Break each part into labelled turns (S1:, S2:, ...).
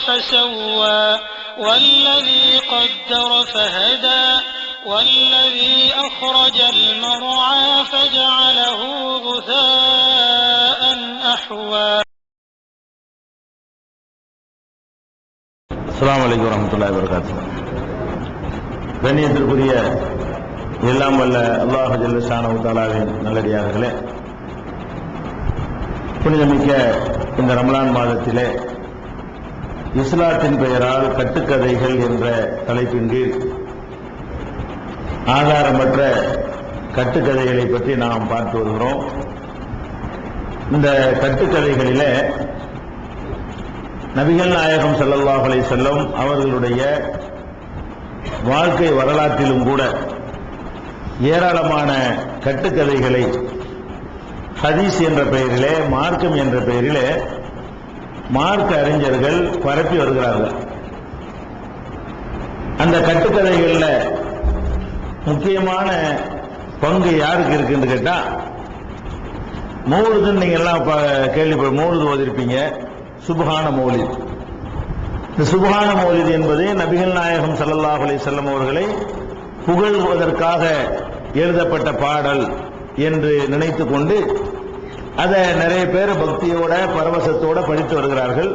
S1: فسوى والذي قدر فهدى والذي أخرج المرعى فجعله غثاء أحوى.
S2: அஸ்ஸலாமு அலைக்கும் வரஹ்மத்துல்லாஹி வபரகாத்துஹு. கண்ணியத்திற்குரிய எல்லாம் வல்ல அல்லாஹ் ஜல்ல ஷானஹு தஆலாவின் நல்லடியார்களே, புனிதமிக்க இந்த ரமலான் மாதத்திலே இஸ்லாத்தின் பெயரால் கட்டுக்கதைகள் என்ற தலைப்பின் கீழ் ஆதாரமற்ற கட்டுக்கதைகளை பற்றி நாம் பார்த்து வருகிறோம். இந்த கட்டுக்கதைகளிலே நபிகள் நாயகம் ஸல்லல்லாஹு அலைஹி வஸல்லம் அவர்களுடைய வாழ்க்கை வரலாற்றிலும் கூட ஏராளமான கட்டுக்கதைகளை ஹதீஸ் என்ற பெயரிலே, மார்க்கம் என்ற பெயரிலே மார்க்க அறிஞர்கள் பரப்பி வருகிறார்கள். அந்த கட்டுக்கதைகளில் முக்கியமான பங்கு யாருக்கு இருக்குன்னு கேட்டா, மௌலிதுன்னு நீங்க எல்லாம் கேள்விப்பட்ட மௌலிது ஓதிருப்பீங்க. சுப்ஹான மௌலித். இந்த சுப்ஹான மௌலித் என்பது நபிகள் நாயகம் ஸல்லல்லாஹு அலைஹி வஸல்லம் அவர்களை புகழ்வதற்காக எழுதப்பட்ட பாடல் என்று நினைத்துக் கொண்டு அதை நிறைய பேர் பக்தியோட பரவசத்தோட படித்து வருகிறார்கள்.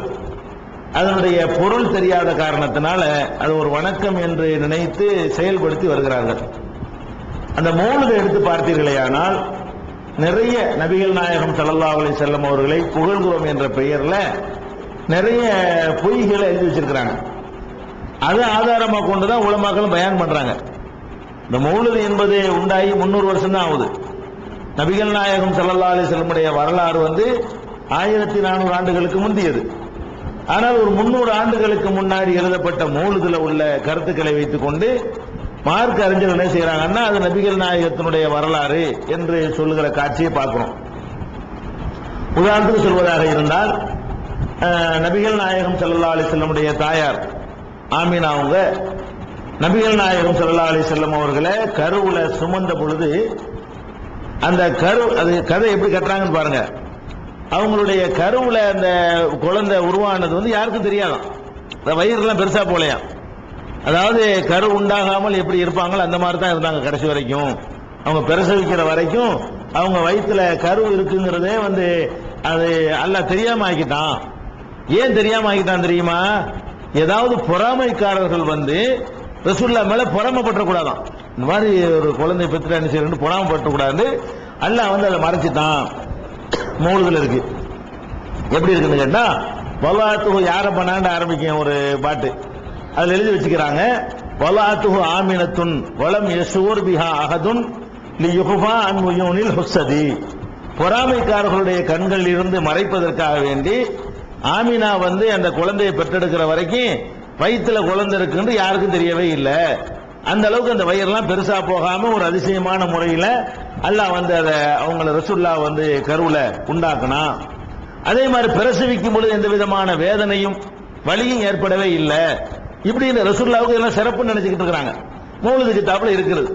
S2: அதனுடைய பொருள் தெரியாத காரணத்தினால அது ஒரு வணக்கம் என்று நினைத்து செயல்படுத்தி வருகிறார்கள். அந்த மௌலிதை எடுத்து பார்த்தீர்களேயானால் நிறைய நபிகள் நாயகம் ஸல்லல்லாஹு அலைஹி வஸல்லம் அவர்களை புகழ்கிறோம் என்ற பெயர்ல நிறைய பொய்களை எழுதி வச்சிருக்கிறாங்க. அதை ஆதாரமாக கொண்டுதான் உலமாக்களும் பயான் பண்றாங்க. இந்த மௌலிது என்பது உண்டாகி 300 வருஷம் தான் ஆகுது. நபிகள் நாயகம் ஸல்லல்லாஹு அலைஹி வஸல்லமுடைய வரலாறு 1400 ஆண்டுகளுக்கு முந்தியது. ஆனால் ஒரு 300 ஆண்டுகளுக்கு முன்னாடி எழுதப்பட்ட மௌலிதுல உள்ள கருத்துக்களை வைத்துக் கொண்டு மார்க்க அறிஞர்கள் என்ன செய்யறாங்கன்னா, அது நபிகள் நாயகத்தினுடைய வரலாறு என்று சொல்லுகிற காட்சியை பார்க்கிறோம். உதாரணத்துக்கு சொல்வதாக இருந்தால், நபிகள் நாயகம் ஸல்லல்லாஹு அலைஹி வஸல்லமுடைய தாயார் ஆமீனா அவங்க நபிகள் நாயகம் ஸல்லல்லாஹு அலைஹி வஸல்லம் அவர்களை கருவுல சுமந்த பொழுது அந்த அது கதை எப்படி கட்டுறாங்கன்னு பாருங்க. அவங்களுடைய கருவுல அந்த குழந்தை உருவானது யாருக்கும் தெரியாதான். வயிறுலாம் பெருசா போலையா. அதாவது கரு உண்டாகாமல் எப்படி இருப்பாங்களோ அந்த மாதிரி தான் இருந்தாங்க கடைசி வரைக்கும். அவங்க பிரசவிக்கிற வரைக்கும் அவங்க வயிற்றுல கரு இருக்குங்கிறதே அது அல்லாஹ் தெரியாம ஆக்கிட்டான். ஏன் தெரியாம ஆக்கிட்டான் தெரியுமா? ஏதாவது பொறாமைக்காரர்கள் ரசூலுல்லாஹ் மேல பொறாமைப்பட்ட கூடாதான். இந்த மாதிரி ஒரு குழந்தை பெற்ற என்ன செய்யணும் பொறாமைப்பட்ட கூடாது. அல்லாஹ் அதை மறைச்சிட்டான். மௌலிதுல இருக்கு. எப்படி இருக்குன்னு கேட்டா, வலாத்துஹு யார பண்ணாண்டு ஆரம்பிக்கும் ஒரு பாட்டு. அதுல எழுதி வச்சுக்கிறாங்க, வலாத்துஹு ஆமினத்துன் வலம் யஷூர் பிஹா அஹதுன் லியுஹ்ஃபா அன் உயூனில் ஹுஸ்ஸதி. பொறாமைக்காரர்களுடைய கண்களில் இருந்து மறைப்பதற்காக வேண்டி ஆமினா அந்த குழந்தையை பெற்றெடுக்கிற வரைக்கும் வயிற்றுல குழந்தை இருக்குன்னு யாருக்கும் தெரியவே இல்லை. அந்த அளவுக்கு அந்த வயிறெல்லாம் பெருசா போகாம ஒரு அதிசயமான முறையில் அல்லாஹ் அதை அவங்கள ரசூலுல்லாஹ் கருவுல உண்டாக்குனா. அதே மாதிரி பிரசவிக்கும் பொழுது எந்த விதமான வேதனையும் வலியும் ஏற்படவே இல்லை. இப்படி இந்த ரசூலுல்லாஹ்வுக்கு எல்லாம் சிறப்பு நினைச்சுக்கிட்டு இருக்கிறாங்க. மௌலிது கிதாபுல இருக்கிறது.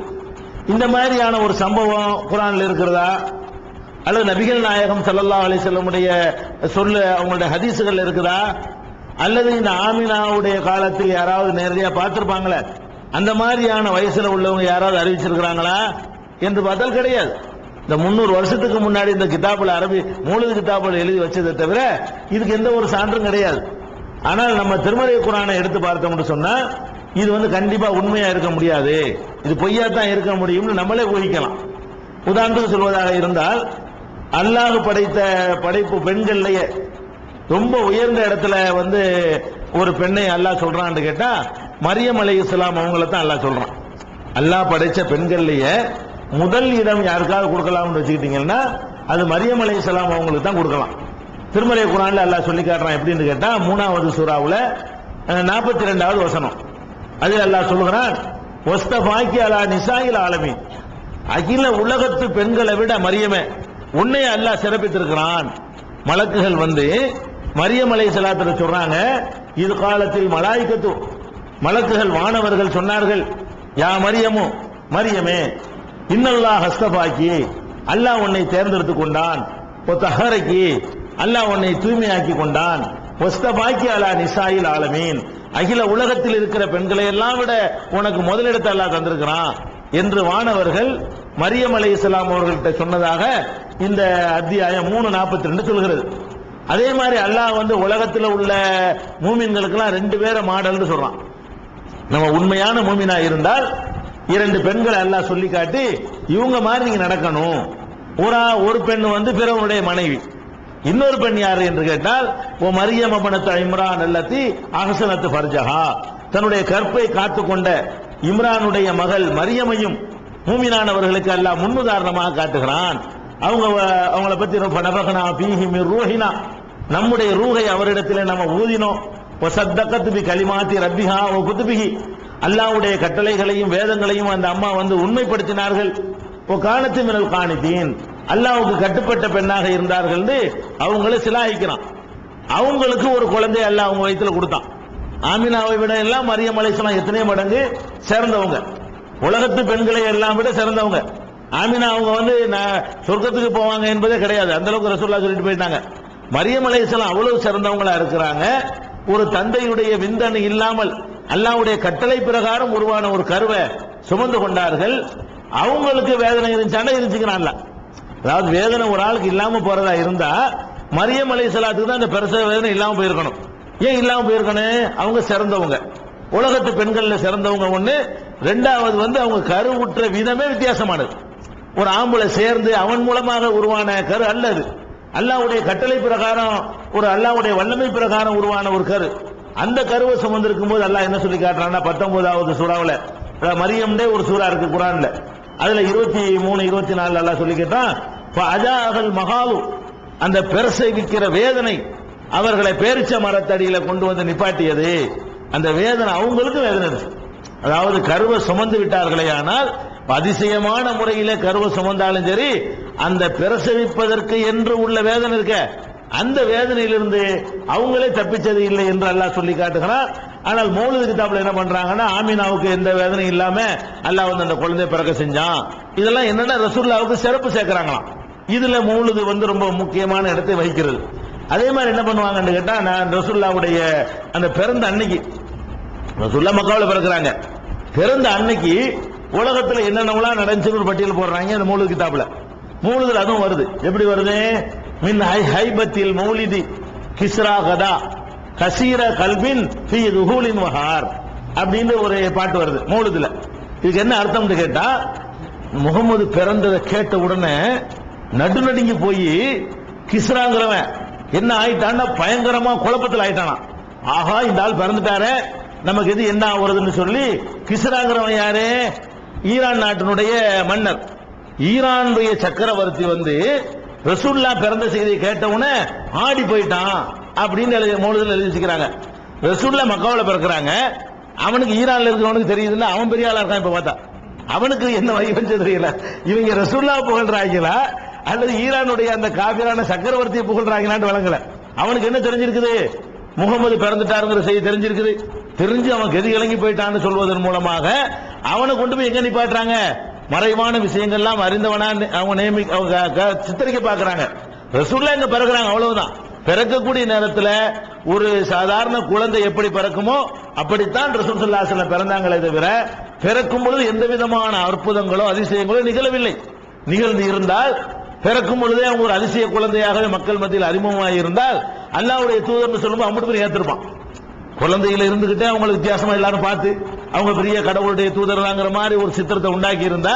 S2: இந்த மாதிரியான ஒரு சம்பவம் குர்ஆன்ல இருக்கிறதா, அல்லது நபிகள் நாயகம் ஸல்லல்லாஹு அலைஹி வஸல்லமுடைய அவங்களுடைய ஹதீஸுகள் இருக்குதா, அல்லது இந்த ஆமினாவுடைய காலத்தில் யாராவது நேரடியா பார்த்திருப்பாங்களே அந்த மாதிரியான வயசுல உள்ளவங்க யாராவது அறிவிச்சிருக்கிறாங்களா என்று பார்த்தால் கிடையாது. இந்த 300 வருஷத்துக்கு முன்னாடி இந்த கிதாபுல அரபி மௌலிது கிதாபுல எழுதி வச்சதை தவிர இதுக்கு எந்த ஒரு சான்றும் கிடையாது. ஆனால் நம்ம திருமறை குர்ஆனை எடுத்து பார்த்தோம்னு சொன்னா இது கண்டிப்பா உண்மையா இருக்க முடியாது, இது பொய்யா தான் இருக்க முடியும்னு நம்மளே ஊகிக்கலாம். உதாரணத்துக்கு சொல்வதாக இருந்தால், அல்லாஹ் படைத்த படைப்பு பெண்கள்லயே ரொம்ப உயர்ந்த இடத்துல ஒரு பெண்ணை அல்லாஹ் சொல்றான்னு கேட்டா மரியம் அலைஹிஸ்ஸலாம் அவங்கள தான் அல்லாஹ் சொல்றான். அல்லாஹ் படைச்ச பெண்கள்லயே முதல் இடம் யாருக்காவது கொடுக்கலாம்னு வச்சுக்கிட்டீங்கன்னா அது மரியம் அலைஹிஸ்ஸலாம் அவங்களுக்கு தான் கொடுக்கலாம். திருமறை குர்ஆன்ல அல்லாஹ் சொல்லி காட்டுறான். எப்படின்னு கேட்டா 3வது சூராவுல 42வது வசனம். அதில் அல்லாஹ் சொல்லுகிறான், வஸ்தஃபாக்கி அலா நிசாயில் ஆலமீன். அகில உலகத்து பெண்களை விட மரியமே உன்னை அல்லாஹ் சிறப்பித்திருக்கிறான். மலக்குகள் மரியம் அலைஹிஸ்ஸலாத்துல சொல்றாங்க, இது காலத்தில் மலாயிகத்து மலக்குகள் வானவர்கள் சொன்னார்கள், யா மரியமு மரியமே இன்னல்லாஹ் ஹஸ்தபாக்கி அல்லாஹ் உன்னை தேர்ந்தெடுத்துக் கொண்டான், ஒத்தஹரக்கி அல்லாஹ் உன்னை தூய்மையாக்கி கொண்டான், வஸ்தபாக்கி அலா நிசாயில் ஆலமீன், அகில உலகத்தில் இருக்கிற பெண்களை எல்லாம் விட உனக்கு முதலிடத்தை அல்லாஹ் தந்திருக்கிறான் என்று வானவர்கள் மரியம் அலைஹிஸ்ஸலாம் அவர்கள்ட்ட சொன்னதாக இந்த அத்தியாயம் 3:42 சொல்கிறது. அதே மாதிரி அல்லாஹ் வந்து உலகத்தில் உள்ள மூமின்களுக்கெல்லாம் 2 பேரை மாடல்னு சொல்றான். நம்ம உண்மையான மூமினா இருந்தால் 2 பெண்களை அல்லாஹ் சொல்லி காட்டி இவங்க மாதிரி நீங்க நடக்கணும். ஒரு பெண் வந்து பிறவனுடைய மனைவி, இன்னொரு பெண் யாரு என்று கேட்டால் ஓ மரியம் இப்னத் இம்ரான் அல்லதி அஹ்ஸனத் ஃபர்ஜஹா, தன்னுடைய கற்பை காத்துக்கொண்ட இம்ரானுடைய மகள் மரியமையும் மூமினானவர்களுக்கு அல்லாஹ் முன்னுதாரணமாக காட்டுகிறான். அவங்கள பத்தி ஃபனஃபக்னா ஃபீஹி மிர் ரூஹினா, நம்முடைய ரூஹை அவரிடத்திலே நம்ம ஊதினோம். வஸத்தகத் பி கலிமாத்தி ரப்பிஹா வ குதுபிஹி, அல்லாஹ்வுடைய கட்டளைகளையும் வேதங்களையும் அந்த அம்மா வந்து உண்மைப்படுத்தினார்கள். ஓ கானத்து மினல் கானிதீன், அல்லாஹ்வுக்கு கட்டுப்பட்ட பெண்ணாக இருந்தார்கள் என்று அவங்களை சிலாயிக்கிறான். அவங்களுக்கு ஒரு குழந்தை அல்லாஹ் அவங்க வயித்துல கொடுத்தான். ஆமினாவை விட எல்லாம் மரியம் அலைஹிஸ்ஸலாம் எத்தனை மடங்கு சிறந்தவங்க, உலகத்து பெண்களை எல்லாம் விட சிறந்தவங்க. ஆமினா அவங்க வந்து சொர்க்கத்துக்கு போவாங்க என்பதே கிடையாது, அந்த அளவுக்கு ரசூலுல்லாஹ் சொல்லிட்டு போயிட்டாங்க. மரியம் அலைஹிஸ்ஸலாம் அவ்வளவு சிறந்தவங்களா இருக்கிறாங்க. ஒரு தந்தையுடைய விந்தணு இல்லாமல் அல்லாஹ்வுடைய கட்டளை பிரகாரம் உருவான ஒரு கருவை சுமந்து கொண்டார்கள். அவங்களுக்கு வேதனை இருந்துச்சுக்கிறான்ல, அதாவது வேதனை ஒரு ஆளுக்கு இல்லாம போறதா இருந்தா மரியம் அலைஹிஸ்ஸலாத்துக்கு தான் அந்த பிரசவ வேதனை இல்லாம போயிருக்கணும். ஏன் இல்லாம போயிருக்கணும்? அவங்க சிறந்தவங்க, உலகத்து பெண்கள்ல சிறந்தவங்க ஒண்ணு. ரெண்டாவது வந்து அவங்க கருவுற்ற விதமே வித்தியாசமானது. ஒரு ஆம்பளை சேர்ந்து அவன் மூலமாக உருவான கரு அல்லது அல்லாஹ்வுடைய கட்டளை பிரகாரம் ஒரு அல்லாஹ்வுடைய வல்லமை பிரகாரம் உருவான ஒரு கரு. அந்த கருவை சுமந்திருக்கும் போது அல்லாஹ் என்ன சொல்லி காட்டுறான்னா 19வது சூறாவுல, மரியம்னே ஒரு சூறா இருக்கு குர்ஆன்ல, அதுல 23, 24 அல்லாஹ் சொல்லி கேட்டான் ஃபஅஜாஅல் மகாவு, அந்த பிரசவிக்கிற வேதனை அவர்களை பேரிச்ச மரத்தடியில கொண்டு வந்து நிப்பாட்டியது. அந்த வேதனை அவங்களுக்கு வேதனை இருக்கு. அதாவது கருவை சுமந்து விட்டார்களே, ஆனால் அதிசயமான முறையில கருவை சுமந்தாலும் சரி, அந்த பிரசவிப்பதற்கு என்று உள்ள வேதனை இருக்க, அந்த வேதனையிலிருந்து அவங்களே தப்பிச்சது இல்லை என்று அல்லாஹ் சொல்லி காட்டுகிறான். ஆனால் மௌலிது கிதாப்ல என்ன பண்றாங்கன்னா, ஆமினாவுக்கு எந்த வேதனையும் இல்லாம அல்லாஹ் வந்து அந்த குழந்தையை பிறக்க செஞ்சான். இதெல்லாம் என்னன்னா ரசூலுல்லாஹ்வுக்கு சிறப்பு சேர்க்கிறாங்களாம். இதுல மௌலிது வந்து ரொம்ப முக்கியமான இடத்தை வகிக்கிறது. அதே மாதிரி என்ன பண்ணுவாங்கன்னு கேட்டா, நான் ரசூலுல்லாஹ்வுடைய அந்த பிறந்த அன்னைக்கு, ரசூலுல்லாஹ் மக்காவுல பிறக்கிறாங்க, பிறந்த அன்னைக்கு உலகத்துல என்னென்னலாம் நடந்துச்சுன்னு ஒரு பட்டியல் போடுறாங்க அந்த மௌலிது கிதாப்ல. மௌலிதுல அதுவும் வருது. எப்படி வருது? மின் ஹைபத்தில் மௌலிதி கிஸ்ரா கதா கசீர கல்பின் ஃபீ துஹூலின் வஹார் அப்படின்னு ஒரு பாட்டு வருது மௌலிதுல. இதுக்கு என்ன அர்த்தம்னு கேட்டா, முகமது பிறந்ததை கேட்ட உடனே நடுநடுங்கி போய் கிஸ்ராங்கிறவன் என்ன ஆயிட்டான்னா பயங்கரமா குழப்பத்தில் ஆயிட்டானா. ஆஹா, இந்த ஆள் பிறந்துட்டாரே, நமக்கு எது என்ன ஆகுறதுன்னு சொல்லி கிஸ்ராங்கிறவன் யாரு? ஈரான் நாட்டினுடைய மன்னர். ஈரானுடைய சக்கரவர்த்தி வந்து ரசூலுல்லாஹ் பிறந்த செய்தியை கேட்டவுடனே ஆடி போயிட்டான் அப்படின்னு மௌலிதுல எழுதி வச்சுக்கிறாங்க. ரசூலுல்லாஹ் மக்காவுல பிறக்கிறாங்க, அவனுக்கு ஈரான்ல இருக்கிறவனுக்கு தெரியுதுல்ல, அவன் பெரிய ஆளா இருக்கான். இப்ப பார்த்தா அவனுக்கு என்ன வகை வந்து தெரியல, இவங்க ரசூலுல்லாஹ் புகழ்றாங்களா அல்லது ஈரானுடைய அந்த காபிரான சக்கரவர்த்தியை புகழ்றாங்களான்னு வழங்கல. அவனுக்கு என்ன தெரிஞ்சிருக்குது? முகமது பிறந்துட்டாருங்கிற செய்தி தெரிஞ்சிருக்குது. தெரிஞ்சு அவன் கதி கலங்கி போயிட்டான்னு சொல்வதன் மூலமாக அவனை கொண்டு போய் எங்க நிப்பாட்டுறாங்க? மறைவான விஷயங்கள்லாம் அறிந்தவனா அவங்க சித்தரிக்க பாக்குறாங்க. ரசூலுல்லாஹ் எங்க பிறகுறாங்க, அவ்வளவுதான். பிறக்கக்கூடிய நேரத்தில் ஒரு சாதாரண குழந்தை எப்படி பிறக்குமோ அப்படித்தான் ரசூல் ஸல்லல்லாஹு அலைஹி வஸல்லம் பிறந்தாங்களே தவிர, பிறக்கும் பொழுது எந்த விதமான அற்புதங்களோ அதிசயங்களோ நிகழவில்லை. நிகழ்ந்து இருந்தால் பிறக்கும் பொழுதே அவங்க ஒரு அதிசய குழந்தையாகவே மக்கள் மத்தியில் அறிமுகமாக இருந்தால் அல்லாஹ்வுடைய தூதர்னு சொல்லும்போது அவங்க பேர் ஏற்றிருப்பான். குழந்தையில இருந்துகிட்டே அவங்களுக்கு வித்தியாசமா எல்லாரும் பார்த்து அவங்க பெரிய கடவுளுடைய தூதர்ங்கிற மாதிரி ஒரு சித்திரத்தை உண்டாக்கி இருந்தா,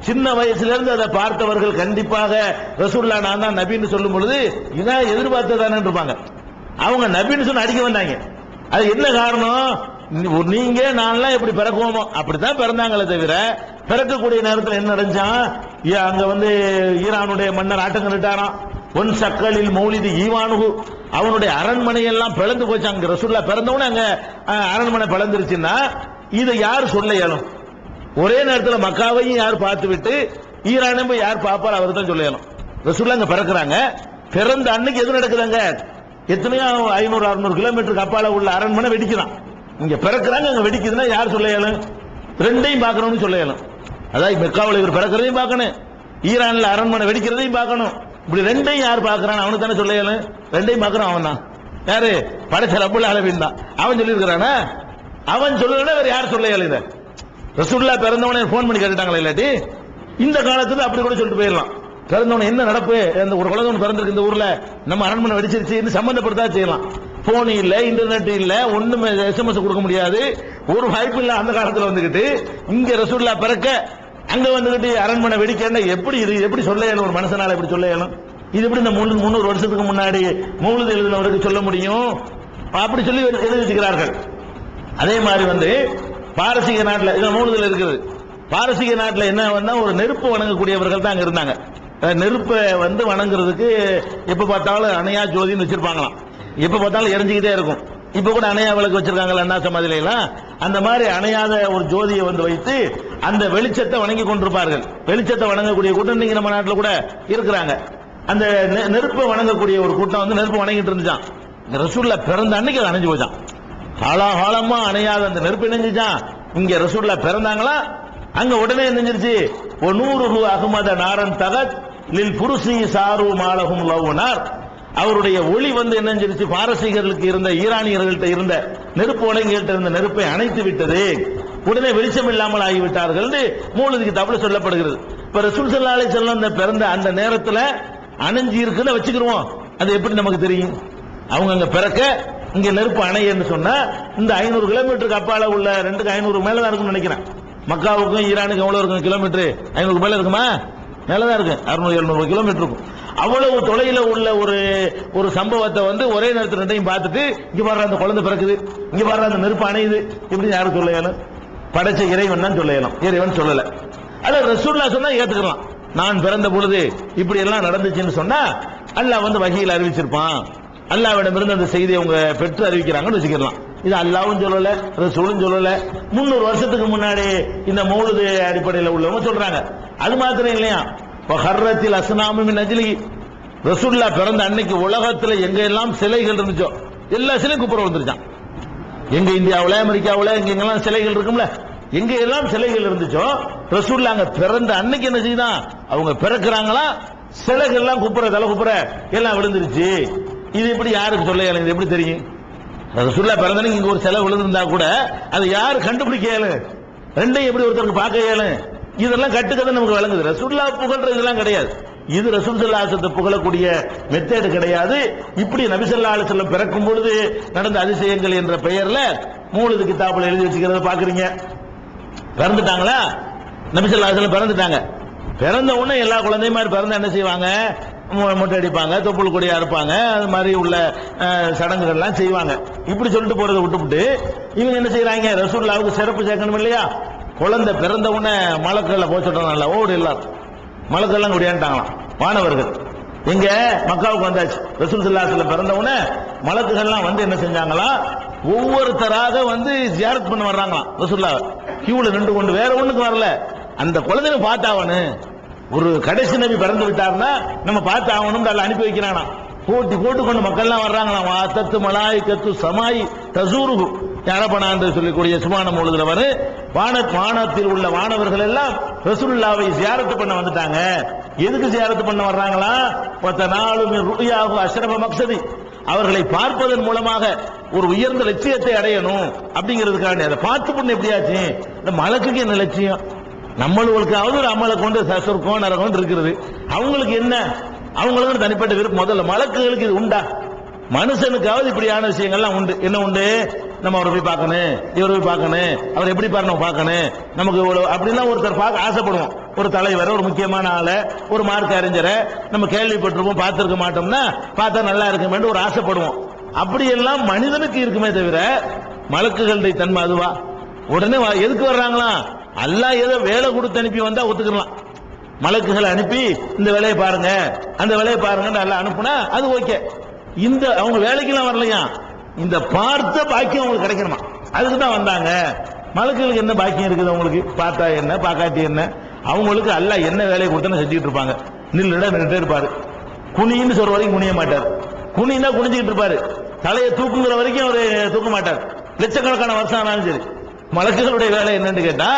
S2: சின்ன வயசுல இருந்து அதை பார்த்தவர்கள் கண்டிப்பாக ரசூலுல்லாஹ் நான் தான் நபின்னு சொல்லும் பொழுது இதான் எதிர்பார்த்ததானே இருப்பாங்க. அவங்க நபின்னு சொல்லி அடிக்க வந்தாங்க. அது என்ன காரணம்? நீங்க நான்லாம் எப்படி பிறக்குவோமோ அப்படித்தான் பிறந்தாங்களே தவிர, பிறக்கக்கூடிய நேரத்தில் என்ன நடந்தான்? அங்க வந்து ஈரானுடைய மன்னர் ஆட்டங்கட்டாராம். ஒன் சக்கலில் மௌலிது ஈவானுகு, அவனுடைய அரண்மனை எல்லாம் பிளந்து போச்சாங்க. ரசூலுல்லாஹ் பிறந்தவன அங்க அரண்மனை பிளந்துருச்சுன்னா இதை யார் சொல்ல இயலும்? ஒரே நேரத்தில் மக்காவையும் யார் பார்த்து விட்டு ஈரானையும் போய் யார் பார்ப்பார்? அவர் தான் சொல்ல இயலும். ரசூலுல்லாஹ் அங்க பிறக்கிறாங்க, பிறந்த அன்னைக்கு எது நடக்குதுங்க? எத்தனையோ 500-600 கிலோமீட்டருக்கு அப்பால உள்ள அரண்மனை வெடிக்குதான். இங்க பிறக்கிறாங்க, அங்க வெடிக்குதுன்னா யார் சொல்ல இயலும்? ரெண்டையும் பார்க்கணும்னு சொல்ல இயலும். அதாவது மெக்காவில் இவர் பிறக்கிறதையும் பார்க்கணும், ஈரான்ல அரண்மனை வெடிக்கிறதையும் பார்க்கணும். இப்படி ரெண்டையும் யார் பார்க்கறான்? அவனுக்கு தானே சொல்ல இயலும். ரெண்டையும் பார்க்கறான் அவன் தான். யாரு? படைச்ச ரப்புல் ஆலமீன் தான். அவன் சொல்லியிருக்கிறானா? அவன் சொல்லலன்னா வேற யார் சொல்ல இயலுது? ரசூலுல்லாஹ் பிறந்தவனே போன் பண்ணி கேட்டுட்டாங்களா? இல்லாட்டி இந்த காலத்துல அப்படி கூட சொல்லிட்டு போயிடலாம். பிறந்தவன என்ன நடப்பு, அந்த ஒரு குழந்தை பிறந்திருக்கு இந்த ஊர்ல, நம்ம அரண்மனை வெடிச்சிருச்சு சம்பந்தப்படுத்தா செய்யலாம். போன் இல்ல, இன்டர்நெட் இல்ல, ஒண்ணுமே எஸ்எம்எஸ் கொடுக்க முடியாது, ஒரு வாய்ப்பு இல்ல. அந்த காலத்துல வந்துகிட்டு இங்க ரசூலுல்லாஹ் பிறக்க அங்க வந்துகிட்டு அரண்மனை வெடிக்க எப்படி இது எப்படி சொல்ல இயலும்? ஒரு மனுஷனால எப்படி சொல்ல இயலும்? இது எப்படி இந்த 300 வருஷத்துக்கு முன்னாடி மௌலித் எழுதினவருக்கு சொல்ல முடியும்? அப்படி சொல்லி எழுதி வச்சுக்கிறார்கள். அதே மாதிரி பாரசீக நாட்டில் இது மௌலிதில் இருக்குது. பாரசீக நாட்டில் என்ன வந்தா ஒரு நெருப்பு வணங்கக்கூடியவர்கள் தான் அங்க இருந்தாங்க. நெருப்பை வணங்குறதுக்கு எப்ப பார்த்தாலும் அணையா ஜோதின்னு வச்சிருப்பாங்களாம். எப்ப பார்த்தாலும் எரிஞ்சுக்கிட்டே இருக்கும். இப்ப கூட அணையா விளக்கு வச்சிருக்காங்கல்ல அண்ணா சமாதியில எல்லாம், அந்த மாதிரி அணையாத ஒரு ஜோதியை வைத்து அந்த வெளிச்சத்தை வணங்கி கொண்டிருப்பார்கள். வெளிச்சத்தை வணங்கக்கூடிய கூட்டம் நீங்க நம்ம நாட்டில் கூட இருக்கிறாங்க. அந்த நெருப்பை வணங்கக்கூடிய ஒரு கூட்டம் நெருப்பு வணங்கிட்டு இருந்துச்சான். ரசூலுல்லாஹ் பிறந்த அன்னைக்கு அது அணைஞ்சு போச்சான். காலாகாலமா அணையாத அந்த நெருப்பு இணைஞ்சிச்சான். இங்க ரசூலுல்லாஹ் பிறந்தாங்களா, அங்க உடனே நெஞ்சிருச்சு. 100 அகமத நாரன் தகத் லில் புருசி சாரு மாலகும் லவ்னார். அவருடைய ஒளி என்னஞ்சிருச்சு, பாரசீகர்களுக்கு இருந்த ஈரானியர்கள்ட்ட இருந்த நெருப்பு வணங்கிட்ட இருந்த நெருப்பை அணைத்து விட்டது. உடனே வெளிச்சம் இல்லாமல் ஆகிவிட்டார்கள் மௌலித் கிதாபுல சொல்லப்படுகிறது. இப்ப ரசூல் ஸல்லல்லாஹு அலைஹி வஸல்லம் பிறந்த அந்த நேரத்துல அணைஞ்சி இருக்குன்னு வச்சுக்கிறோம். அது எப்படி நமக்கு தெரியும்? அவங்க அங்க பிறக்க இங்க நெருப்பு அணையன்னு சொன்னா இந்த 500 கிலோமீட்டருக்கு அப்பால உள்ள 500 மேலதான் இருக்கும்னு நினைக்கிறேன். மக்காவுக்கும் ஈரானுக்கும் எவ்வளவு இருக்கும் கிலோமீட்டர்? 500 மேல இருக்குமா? மேலதான் இருக்கு. 600-700 கிலோமீட்டர் இருக்கும். அவ்வளவு தொலைல உள்ள ஒரு சம்பவத்தை ஒரே நேரத்தில் ரெண்டையும் பார்த்துட்டு இங்க பாரு அந்த குழந்தை பிறக்குது, இங்க பாரு அந்த நெருப்பு அணையுது, இப்படி யாரும் சொல்ல இயலும்? படைச்ச இறைவன் தான் சொல்ல இயலும். இறைவன் சொல்லல. அத ரசூலுல்லாஹ் சொன்னா ஏத்துக்கலாம். நான் பிறந்த பொழுது இப்படி எல்லாம் நடந்துச்சுன்னு சொன்னா அல்லாஹ் வஹீல அறிவிச்சிருப்பான். அல்லாஹ்விடமிருந்து அந்த செய்தியை அவங்க பெற்று அறிவிக்கிறாங்கன்னு வச்சுக்கலாம். இது அல்லாஹ்வும் சொல்லல, ரசூலும் சொல்லல. 300 வருஷத்துக்கு முன்னாடி இந்த மௌலிது அடிப்படையில் உள்ளவங்க சொல்றாங்க. அது மாத்திரம் இல்லையா, ஹர்ரத்தில் அஸ்னாமு மின் அஜ்லி, ரசூலுல்லாஹ் பிறந்த அன்னைக்கு உலகத்துல எங்க எல்லாம் சிலைகள் இருந்துச்சோ எல்லா சிலையும் குப்புற வந்துருச்சான். எங்க இந்தியாவுல அமெரிக்காவுல எங்கெல்லாம் சிலைகள் இருக்கும்ல, எங்க எல்லாம் சிலைகள் இருந்துச்சோ ரசூலுல்லாஹ் அங்க பிறந்த அன்னைக்கு என்ன செய்தான், அவங்க பிறக்கிறாங்களா சிலைகள் எல்லாம் தலை குப்புற எல்லாம் விழுந்துருச்சு. இது எப்படி யாருக்கு சொல்ல இயலும்? இது எப்படி தெரியும்? ரசூலுல்லாஹ் பிறந்த அன்னைக்கு இங்க ஒரு சிலை விழுந்திருந்தா கூட அது யாரு கண்டுபிடிக்க இயலும்? ரெண்டையும் எப்படி ஒருத்தருக்கு பார்க்க இயலும்? இதெல்லாம் கட்டுக்கதை நமக்கு விளங்குது. ரசூலுல்லாஹ் புகழ்றது இதெல்லாம் கிடையாது. இது ரசூல் ஸல்லல்லாஹு அலைஹி வஸல்லம் புகழக்கூடிய மெத்தேடு கிடையாது. இப்படி நபி ஸல்லல்லாஹு அலைஹி வஸல்லம் பிறக்கும் பொழுது நடந்த அதிசயங்கள் என்ற பெயர்ல மௌலிது கிதாபுல எழுதி வச்சுக்கிறத பாக்குறீங்க. பிறந்துட்டாங்களா, நபி ஸல்லல்லாஹு அலைஹி வஸல்லம் பிறந்துட்டாங்க. பிறந்த உடனே எல்லா குழந்தையும் மாதிரி பிறந்த என்ன செய்வாங்க, மொட்டை அடிப்பாங்க, தொப்புள் கொடியா இருப்பாங்க, அது மாதிரி உள்ள சடங்குகள் எல்லாம் செய்வாங்க. இப்படி சொல்லிட்டு போறதை விட்டுவிட்டு இவங்க என்ன செய்யறாங்க, ரசூலுல்லாஹ்வுக்கு சிறப்பு சேர்க்கணும் இல்லையா? குழந்தை பிறந்த உடனே மலக்குகளை போச்சுட்டாங்கல்ல, ஓடு எல்லாரும் மலக்கெல்லாம் குடியாண்டாங்களாம். வானவர்கள் எங்க மக்காவுக்கு வந்தாச்சு. ரசூல் ஸல்லல்லாஹு அலைஹி வஸல்லம் பிறந்த உடனே மலக்குகள்லாம் என்ன செஞ்சாங்களா, ஒவ்வொருத்தராக ஜியாரத் பண்ண வர்றாங்களாம். ரசூலுல்லாஹ் கியூல நின்று கொண்டு வேற ஒண்ணுக்கு வரல, அந்த குழந்தைய பார்த்தாவனு. ஒரு கடைசி நபி பிறந்து விட்டார்னா நம்ம பார்த்து ஆகணும், அனுப்பி வைக்கிறானா. போட்டி போட்டுக்கொண்டு மக்கள்லாம் வர்றாங்களாம். வாத்தத்து மலாயிக்கத்து சமாய் தசூருகு யாரப்பனா என்று சொல்லக்கூடிய சுமான மௌலிதுல வானத்தில் உள்ள வானவர்கள் எல்லாம் ரசூலுல்லாஹ்வை ஜியாரத் பண்ண வந்துட்டாங்க. எதுக்கு ஜியாரத் பண்ண வர்றாங்களா? வதனாலுமி ருயாஹு அஷ்ரஃப மக்ஸதி, அவர்களை பார்ப்பதன் மூலமாக ஒரு உயர்ந்த லட்சியத்தை அடையணும் அப்படிங்கிறதுக்காண்டி. அதை பார்த்து பண்ண எப்படியாச்சு, இந்த மலக்குக்கு என்ன லட்சியம்? நம்மளுக்காவது ஒரு அமலை கொண்டு சொர்க்கம் நரகம் இருக்கிறது, அவங்களுக்கு என்ன? அவங்களுக்கு தனிப்பட்ட விருப்பம். முதல்ல மலக்குகளுக்கு இது உண்டா? மனுஷனுக்காவது இப்படியான விஷயங்கள்லாம் உண்டு. என்ன உண்டு? நம்ம அவரை போய் பார்க்கணும், இவரை போய் பார்க்கணும், அவர் எப்படி பாரு பார்க்கணும், நமக்கு அப்படின்னா ஒருத்தர் பார்க்க ஆசைப்படுவோம். ஒரு தலைவரை, ஒரு முக்கியமான ஆளை, ஒரு மார்க் அறிஞரை நம்ம கேள்விப்பட்டிருப்போம், பார்த்திருக்க மாட்டோம்னா பார்த்தா நல்லா இருக்குமே ஒரு ஆசைப்படுவோம். அப்படியெல்லாம் மனிதனுக்கு இருக்குமே தவிர மலக்குகளுடைய தன்மை அதுவா? உடனே எதுக்கு வர்றாங்களா? அல்லாஹ் ஏதோ வேலை கொடுத்து அனுப்பி வந்தா ஒத்துக்கலாம். மலக்குகளை அனுப்பி இந்த வேலையை பாருங்க, அந்த வேலையை பாருங்க அல்லாஹ் அனுப்புனா அது ஓகே. இந்த அவங்க வேலைக்கெல்லாம் வரலையா, இந்த பார்த்த பாக்கியம் அவங்களுக்கு கிடைக்கணுமா, அதுக்கு தான் வந்தாங்க. மலக்குகளுக்கு என்ன பாக்கியம் இருக்குது அவங்களுக்கு? பார்த்தா என்ன, பாக்காட்டி என்ன? அவங்களுக்கு அல்லாஹ் என்ன வேலையை கொடுத்தா செஞ்சுட்டு இருப்பாங்க. நின்றுட்டே இருப்பாரு. குனின்னு சொல்ற வரைக்கும் குனிய மாட்டார். குனின்னா குனிஞ்சுக்கிட்டு இருப்பாரு. தலையை தூக்குங்கிற வரைக்கும் அவரு தூக்க மாட்டார். லட்சக்கணக்கான வருஷம் ஆனாலும் சரி. மலக்குகளுடைய வேலை என்னன்னு கேட்டா,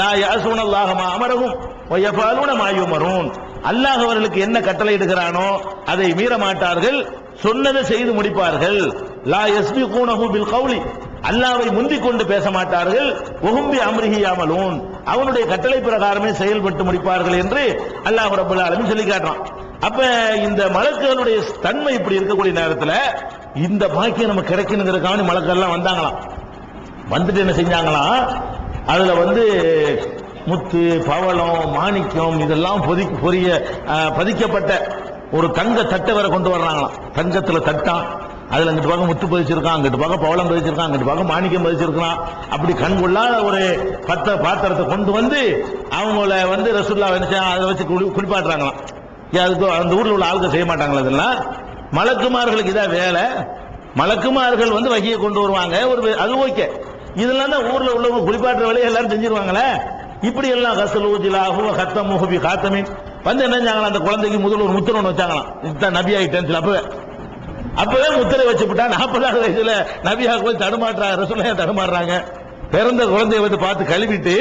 S2: லா யாஸூனல்லாஹ மா அமரஹும் வ யஃபஅலூன மா யுமரூன், அல்லாஹ் அவர்களுக்கு என்ன கட்டளை இடுகிறானோ அதை மீற மாட்டார்கள், சொன்னதை செய்து முடிப்பார்கள். லா யஸ்பிகூனஹு பில் கௌலி, அல்லாஹ்வை முந்திக் கொண்டு பேச மாட்டார்கள். வஹும் பி அம்ரிஹி யஅமலூன், அவனுடைய கட்டளை பிரகாரமே செயல்பட்டு முடிப்பார்கள் என்று அல்லாஹ் ரப்பல் ஆலமீன் சொல்லி காட்டுறான். அப்ப இந்த மலக்குகளுடைய தன்மை இப்படி இருக்கக்கூடிய நேரத்தில் இந்த பாக்கியம் நமக்கு கிடைக்கணுங்கிறதுக்காக மலக்குகள் எல்லாம் வந்தாங்களாம். வந்துட்டு என்ன செஞ்சாங்களாம், அதுல முத்து, பவளம், மாணிக்கம் இதெல்லாம் பதிக்கப்பட்ட ஒரு தங்க தட்டை வேற கொண்டு வர்றாங்களாம். தங்கத்துல தட்டான், அதுல அங்கிட்டு பார்க்க முத்து பதிச்சிருக்கான், அங்கிட்டு பார்க்க பவளம் பதிச்சிருக்கான், அங்கிட்டு பார்க்க மாணிக்கம் பதிச்சிருக்கான். அப்படி கண்கொள்ளாத ஒரு பாத்திரத்தை கொண்டு வந்து அவங்கள ரசூலுல்லாஹ் அதை வச்சு குளிப்பாட்டுறாங்களாம். அதுக்கு அந்த ஊர்ல உள்ள ஆளுங்க செய்ய மாட்டாங்களா? இதெல்லாம் மலக்குமார்களுக்கு இதான் வேலை. மலக்குமார்கள் வகையை கொண்டு வருவாங்க, அது ஓகே. இதெல்லாம் தான் ஊர்ல உள்ளவங்க குளிப்பாட்டுற வேலையை எல்லாரும் செஞ்சிருவாங்களே. இப்படி எல்லாம் கசலூஜிலாஹு கத்தமுஹு பி காத்தமின் என்ன செஞ்சாங்களா, அந்த குழந்தைக்கு முதல்ல ஒரு முத்திரை ஒன்று வச்சாங்களாம். இதுதான் நபி ஆயிட்டேன்னு அப்பவே முத்திரை வச்சுட்டா 40 வயசுல நபியாக போய் தடுமாற்றாங்க, ரசூலுல்லாஹ் தடுமாறுறாங்க. பிறந்த குழந்தைய பார்த்து கழுவிட்டு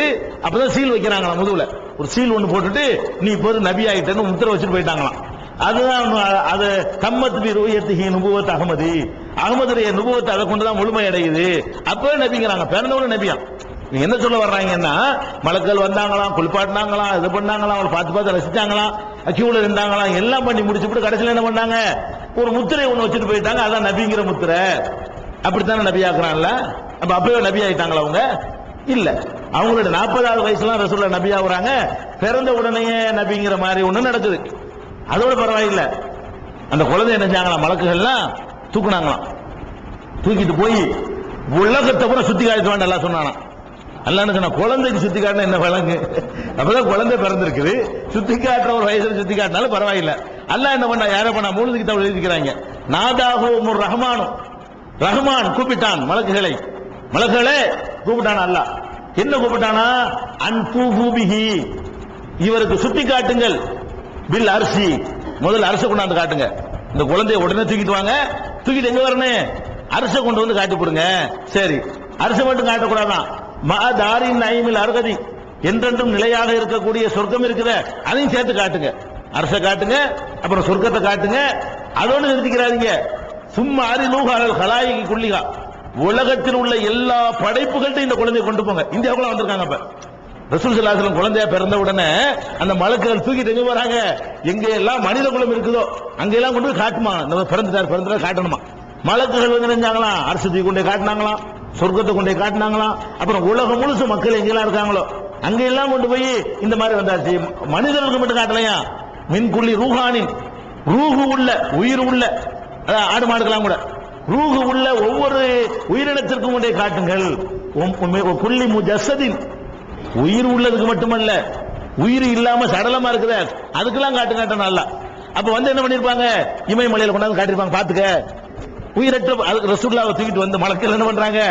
S2: அப்பதான் சீல் வைக்கிறாங்களாம். முதுகுல ஒரு சீல் ஒன்று போட்டுட்டு நீ இப்போது நபி ஆயிட்டேன்னு முத்திரை வச்சுட்டு போயிட்டாங்களாம். அதுதான் அது தம்மத் பி ருயத்திஹி நுபுவத் அஹ்மதி, அகமதுடைய நுபுவத் அதை கொண்டுதான் முழுமை அடையுது. அப்பவே நபிங்கிறாங்க, பிறந்தவங்க நபியா. என்ன சொல்ல வர்றாங்கன்னா, மலக்கள் வந்தாங்களாம், குளிப்பாட்டினாங்களாம், இது பண்ணாங்களாம், அவங்களை பார்த்து ரசிச்சாங்களாம், கியூல இருந்தாங்களாம், எல்லாம் பண்ணி முடிச்சுட்டு கடைசியில் என்ன பண்ணாங்க, ஒரு முத்திரை ஒன்று வச்சுட்டு போயிட்டாங்க. அதான் நபிங்கிற முத்திரை. அப்படித்தானே நபி ஆக்குறான்ல. அப்ப அப்பவே நபி ஆயிட்டாங்களா அவங்க? இல்ல, அவங்களோட 40வது வயசுலாம் ரசூலுல்லாஹ் நபி ஆகுறாங்க. பிறந்த உடனேயே நபிங்கிற மாதிரி ஒண்ணு நடக்குது. அதோட பரவாயில்ல, அந்த குழந்தை என்ன செஞ்சாங்களாம், மலக்குகள்லாம் தூக்குனாங்களாம். தூக்கிட்டு போய் உலகத்தை கூட சுத்தி காட்ட வேண்டாம் எல்லாம் சொன்னானா. அல்லாஹ் சொன்ன குழந்தைக்கு சுத்தி காட்டினா என்ன வழங்கு, அப்பதான் குழந்தை பிறந்திருக்குது, சுத்தி காட்டுற ஒரு வயசுல சுத்தி காட்டினாலும் பரவாயில்ல. அல்லாஹ் என்ன பண்ணா, யாரை பண்ணா, 3 கிதாபுல எழுதிக்கிறாங்க. நாதாஹு ரஹ்மான், ரஹ்மான் கூப்பிட்டான் மலக்குகளை, மலக்குகளே கூப்பிட்டானா அல்லாஹ். என்ன கூப்பிட்டானா, அன்பூபிஹி, இவருக்கு சுட்டி காட்டுங்கள், பில் அரிசி, முதல்ல அரிசி கொண்டாந்து காட்டுங்க. இந்த குழந்தைய உடனே தூக்கிட்டு வாங்க, தூக்கிட்டு எங்க வரணும், அரிசி கொண்டு வந்து காட்டி போடுங்க. சரி, அரிசி மட்டும் காட்டக்கூடாதான், மஅதாரின் நைமில் அர்கதி, என்றென்றும் நிலையாக இருக்கக்கூடிய சொர்க்கம் இருக்குத, அதையும் சேர்த்து காட்டுங்க. அரசை காட்டுங்க, அப்புறம் சொர்க்கத்தை காட்டுங்க. அதோடு நிறுத்திக்கிறாதீங்க. சும்மா அரிலூஹ அலல் கலாயிகி குல்லிகா, உலகத்தில் உள்ள எல்லா படைப்புகள்கிட்ட இந்த குழந்தையை கொண்டு போங்க. இந்தியாவுக்குள்ள வந்திருக்காங்க. அப்ப ரசூல் ஸல்லல்லாஹு அலைஹி வஸல்லம் குழந்தையா பிறந்த உடனே அந்த மலக்குகள் தூக்கிட்டு எங்க வராங்க, எங்க எல்லாம் மனித குலம் இருக்குதோ அங்கெல்லாம் கொண்டு போய் காட்டுமா, நம்ம பிறந்துட்டார் காட்டணுமா. மலக்குகள் நினைஞ்சாங்களாம், அரசு தூக்கி கொண்டே காட்டினாங்களாம், சொர்க்கத்தை கொண்டே காட்டினாங்களாம். அப்புறம் உலகம் முழுசு மக்கள் எங்கெல்லாம் இருக்காங்களோ அங்கெல்லாம் கொண்டு போய் இந்த மாதிரி வந்தாச்சு. மனிதர்களுக்கு மட்டும் காட்டலையா, மின்குள்ளி ரூஹானின், ரூஹு உள்ள, உயிர் உள்ள, ஆடு மாடுக்கலாம் கூட ரூஹு உள்ள ஒவ்வொரு உயிரினத்திற்கும் கொண்டே காட்டுங்கள். குள்ளி முஜஸ்ஸதின், உயிர் உள்ளதுக்கு மட்டுமல்ல, உயிர் இல்லாம சடலமா இருக்குது அதுக்கெல்லாம் காட்டுங்க நல்லா. அப்ப என்ன பண்ணிருப்பாங்க, இமயமலையில கொண்டாந்து காட்டிருப்பாங்க, பாத்துக்க உயிரற்ற. அதுக்கு ரசூலுல்லாஹ் தூக்கிட்டு வந்து மலக்குகள் என்ன பண்றாங்க,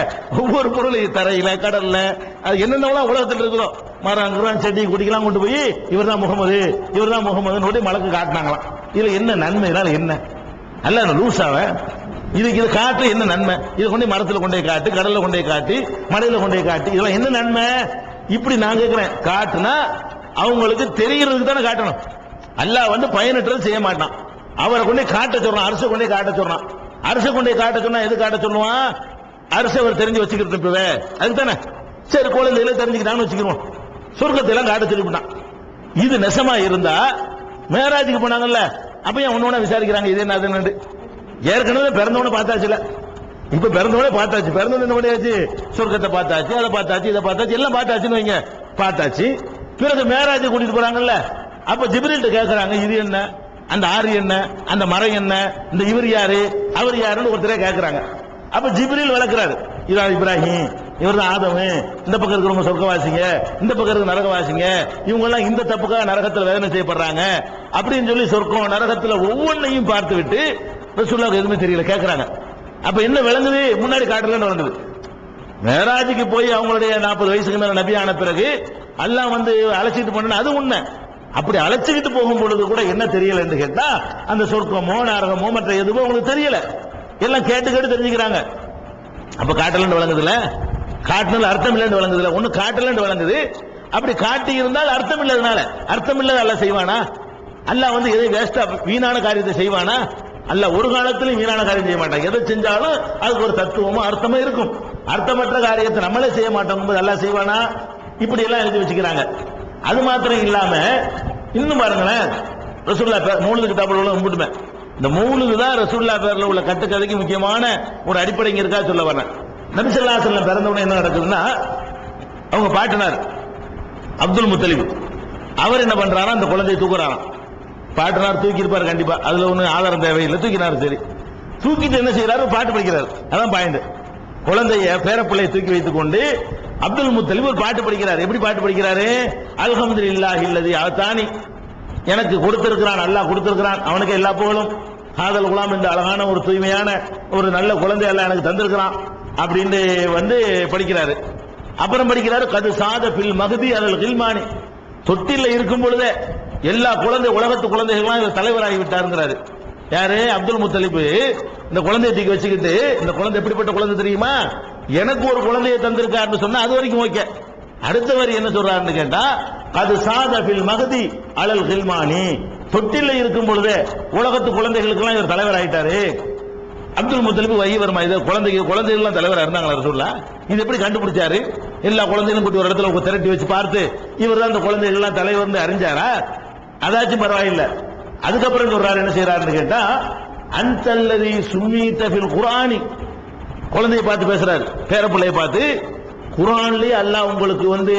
S2: ஒவ்வொரு பொருளையும் தரையில கடல்ல அது என்னென்னலாம் உலகத்தில் இருக்கிறோம், மரம் செடி குடிக்கலாம் கொண்டு போய் இவர் தான் முகமது, இவர் தான் முகமது மலக்கு காட்டினாங்களாம். இதுல என்ன நன்மை, என்ன அல்ல லூசாவ இதுக்கு இது காட்டு என்ன நன்மை, இதை கொண்டு மரத்தில் கொண்டே காட்டு, கடல்ல கொண்டே காட்டி, மலையில கொண்டே காட்டி, இதெல்லாம் என்ன நன்மை? இப்படி நான் கேட்கிறேன், காட்டுனா அவங்களுக்கு தெரிகிறதுக்கு தானே காட்டணும். அல்லாஹ் பயனற்றது செய்ய மாட்டான். அவரை கொண்டே காட்ட சொல்றான், அரசை கொண்டே காட்ட சொல்றான். அரசை கொண்டே காட்ட சொன்னா எது காட்ட சொல்லுவான், அரசை அவர் தெரிஞ்சு வச்சுக்கிட்டு இப்பவே அதுக்கு தானே. சரி, குழந்தைகளை தெரிஞ்சுக்கிட்டான்னு வச்சுக்கிறோம், சொர்க்கத்தை எல்லாம் காட்ட சொல்லிவிட்டான். இது நெசமா இருந்தா மேராஜுக்கு போனாங்கல்ல, அப்ப ஏன் ஒன்னொன்னு விசாரிக்கிறாங்க, இது என்ன அது? ஏற்கனவே பிறந்தவன பார்த்தாச்சுல, இப்ப பிறந்தவனே பார்த்தாச்சு, பிறந்தவன என்ன பண்ணியாச்சு, சொர்க்கத்தை பார்த்தாச்சு, அதை பார்த்தாச்சு, இதை பார்த்தாச்சு, எல்லாம் பார்த்தாச்சுன்னு வைங்க, பார்த்தாச்சு. பிறகு மேராஜ் கூட்டிட்டு போறாங்கல்ல, அப்ப ஜிப்ரீல்ட்ட கேட்கறாங்க, இது என்ன, அந்த ஆறு என்ன, அந்த மரம் என்ன, இந்த இவர் யாரு அவர் யாருன்னு ஒருத்தரே கேட்கறாங்க. அப்ப ஜிப்ரீல் விளக்குறாரு, இதான் இப்ராஹிம், இவர் தான் ஆதம், இந்த பக்கம் இருக்கிறவங்க சொர்க்கவாசிங்க, இந்த பக்கம் இருக்கிற நரகவாசிங்க, இவங்க எல்லாம் இந்த தப்புக்காக நரகத்தில் வேதனை செய்யப்படுறாங்க அப்படின்னு சொல்லி சொர்க்கம் நரகத்தில் ஒவ்வொன்றையும் பார்த்து விட்டு ரசூலுல்லாஹ்வுக்கு எதுவுமே தெரியல கேட்கறாங்க. அப்ப என்ன விளங்குது, முன்னாடி காட்டலன்னு விளங்குது. மேராஜுக்கு போய் அவங்களுடைய 40 வயசுக்கு மேல நபி ஆன பிறகு அல்லாஹ் அழைச்சிட்டு போன அது உண்மை. அப்படி அழைச்சிக்கிட்டு போகும் பொழுது கூட என்ன தெரியல என்று கேட்டா, அந்த சொர்க்கமோ நரகமோ மற்ற எதுவோ உங்களுக்கு தெரியல, எல்லாம் கேட்டு கேட்டு தெரிஞ்சுக்கிறாங்க. அப்ப காட்டலன்னு விளங்குதுல, காட்டினது அர்த்தம் இல்லைன்னு விளங்குதுல, ஒண்ணு காட்டலன்னு விளங்குது. அப்படி காட்டி இருந்தால் அர்த்தம் இல்லாதனால, அர்த்தம் இல்லாத அல்லாஹ் செய்வானா, அல்லாஹ் எதை வேஸ்டா வீணான காரியத்தை செய்வானா? அல்ல ஒரு காலத்திலும் வீணான காரியம் செய்ய மாட்டாங்க. எதை செஞ்சாலும் அதுக்கு ஒரு தத்துவமும் அர்த்தமும் இருக்கும். அர்த்தமற்ற காரியத்தை நம்மளே செய்ய மாட்டோம் போது அல்லாஹ் செய்வானா? இப்படி எல்லாம் எழுதி வச்சுக்கிறாங்க. அது மாத்திரம் இல்லாம இன்னும் பாருங்களேன், ரசூலுல்லாஹ் மௌலிது கிதாபுல உள்ள கும்பிட்டுமே, இந்த மௌலிது தான் ரசூலுல்லாஹ் பேர்ல உள்ள கட்டுக்கதைக்கு முக்கியமான ஒரு அடிப்படை இங்க இருக்கா சொல்ல வரேன். நபி ஸல்லல்லாஹு அலைஹி வஸல்லம் பிறந்தவனே என்ன நடக்குதுன்னா, அவங்க பாட்டனார் அப்துல் முத்தலிப் அவர் என்ன பண்றாரா, அந்த குழந்தையை தூக்குறாராம். பாட்டனார் தூக்கி இருப்பாரு கண்டிப்பா, அதுல ஒண்ணு ஆதாரம் தேவையில்லை, தூக்கினாரு. சரி, தூக்கிட்டு என்ன செய்யறாரு, பாட்டு படிக்கிறாரு. அதான் பாயிண்ட். குழந்தைய பேரப்பிள்ளையை தூக்கி வைத்துக் கொண்டு அப்துல் முத்தலிப் ஒரு பாட்டு படிக்கிறார். எப்படி பாட்டு படிக்கிறாரு? அல்ஹம்துலில்லாஹி அல்லதி ஆதானி, எனக்கு கொடுத்திருக்கிறான், அல்லாஹ் கொடுத்திருக்கிறான், அவனுக்கு எல்லா புகழும். ஹாதல் குலாம், இந்த அழகான ஒரு தூய்மையான ஒரு நல்ல குழந்தை அல்லாஹ் எனக்கு தந்திருக்கிறான் அப்படின்னு வந்து படிக்கிறாரு. அப்புறம் படிக்கிறாரு, கது சாத பில் மகதி அதல் கில்மானி, தொட்டில இருக்கும் பொழுதே எல்லா குழந்தை உலகத்து குழந்தைகள்லாம் இவர் தலைவராகி விட்டாருங்கிறாரு. யாரு? அப்துல் முத்தலிப். இந்த குழந்தையை தூக்கி வச்சுக்கிட்டு, இந்த குழந்தை எப்படிப்பட்ட குழந்தை தெரியுமா, எனக்கு ஒரு குழந்தையை தந்திருக்காருன்னு சொன்னா அது வரைக்கும் ஓகே. அடுத்த வரி என்ன சொல்றாருன்னு கேட்டா, அது சாதபில் மகதி அலல் கில்மானி, தொட்டில இருக்கும் பொழுது உலகத்து குழந்தைகளுக்கெல்லாம் இவர் தலைவர் ஆயிட்டாரு. அப்துல் முத்தலிப் வகி வருமா, இது குழந்தைகள் தலைவரா இருந்தாங்களா ரசூலுல்லாஹ்? இது எப்படி கண்டுபிடிச்சாரு? எல்லா குழந்தைகளும் கூட்டி ஒரு இடத்துல திரட்டி வச்சு பார்த்து இவர் தான் இந்த குழந்தைகள் எல்லாம் தலைவர்னு அறிஞ்சாரா? அதாச்சும் பரவாயில்லை. அதுக்கப்புறம் சொல்றாரு, என்ன செய்யறாருன்னு கேட்டா, அன்தல்லதி சும்மீத ஃபில் குர்ஆனி, குழந்தையை பார்த்து பேசுறாரு, பேரப்பிள்ளையை பார்த்து, குர்ஆன்லயே அல்லாஹ் உங்களுக்கு வந்து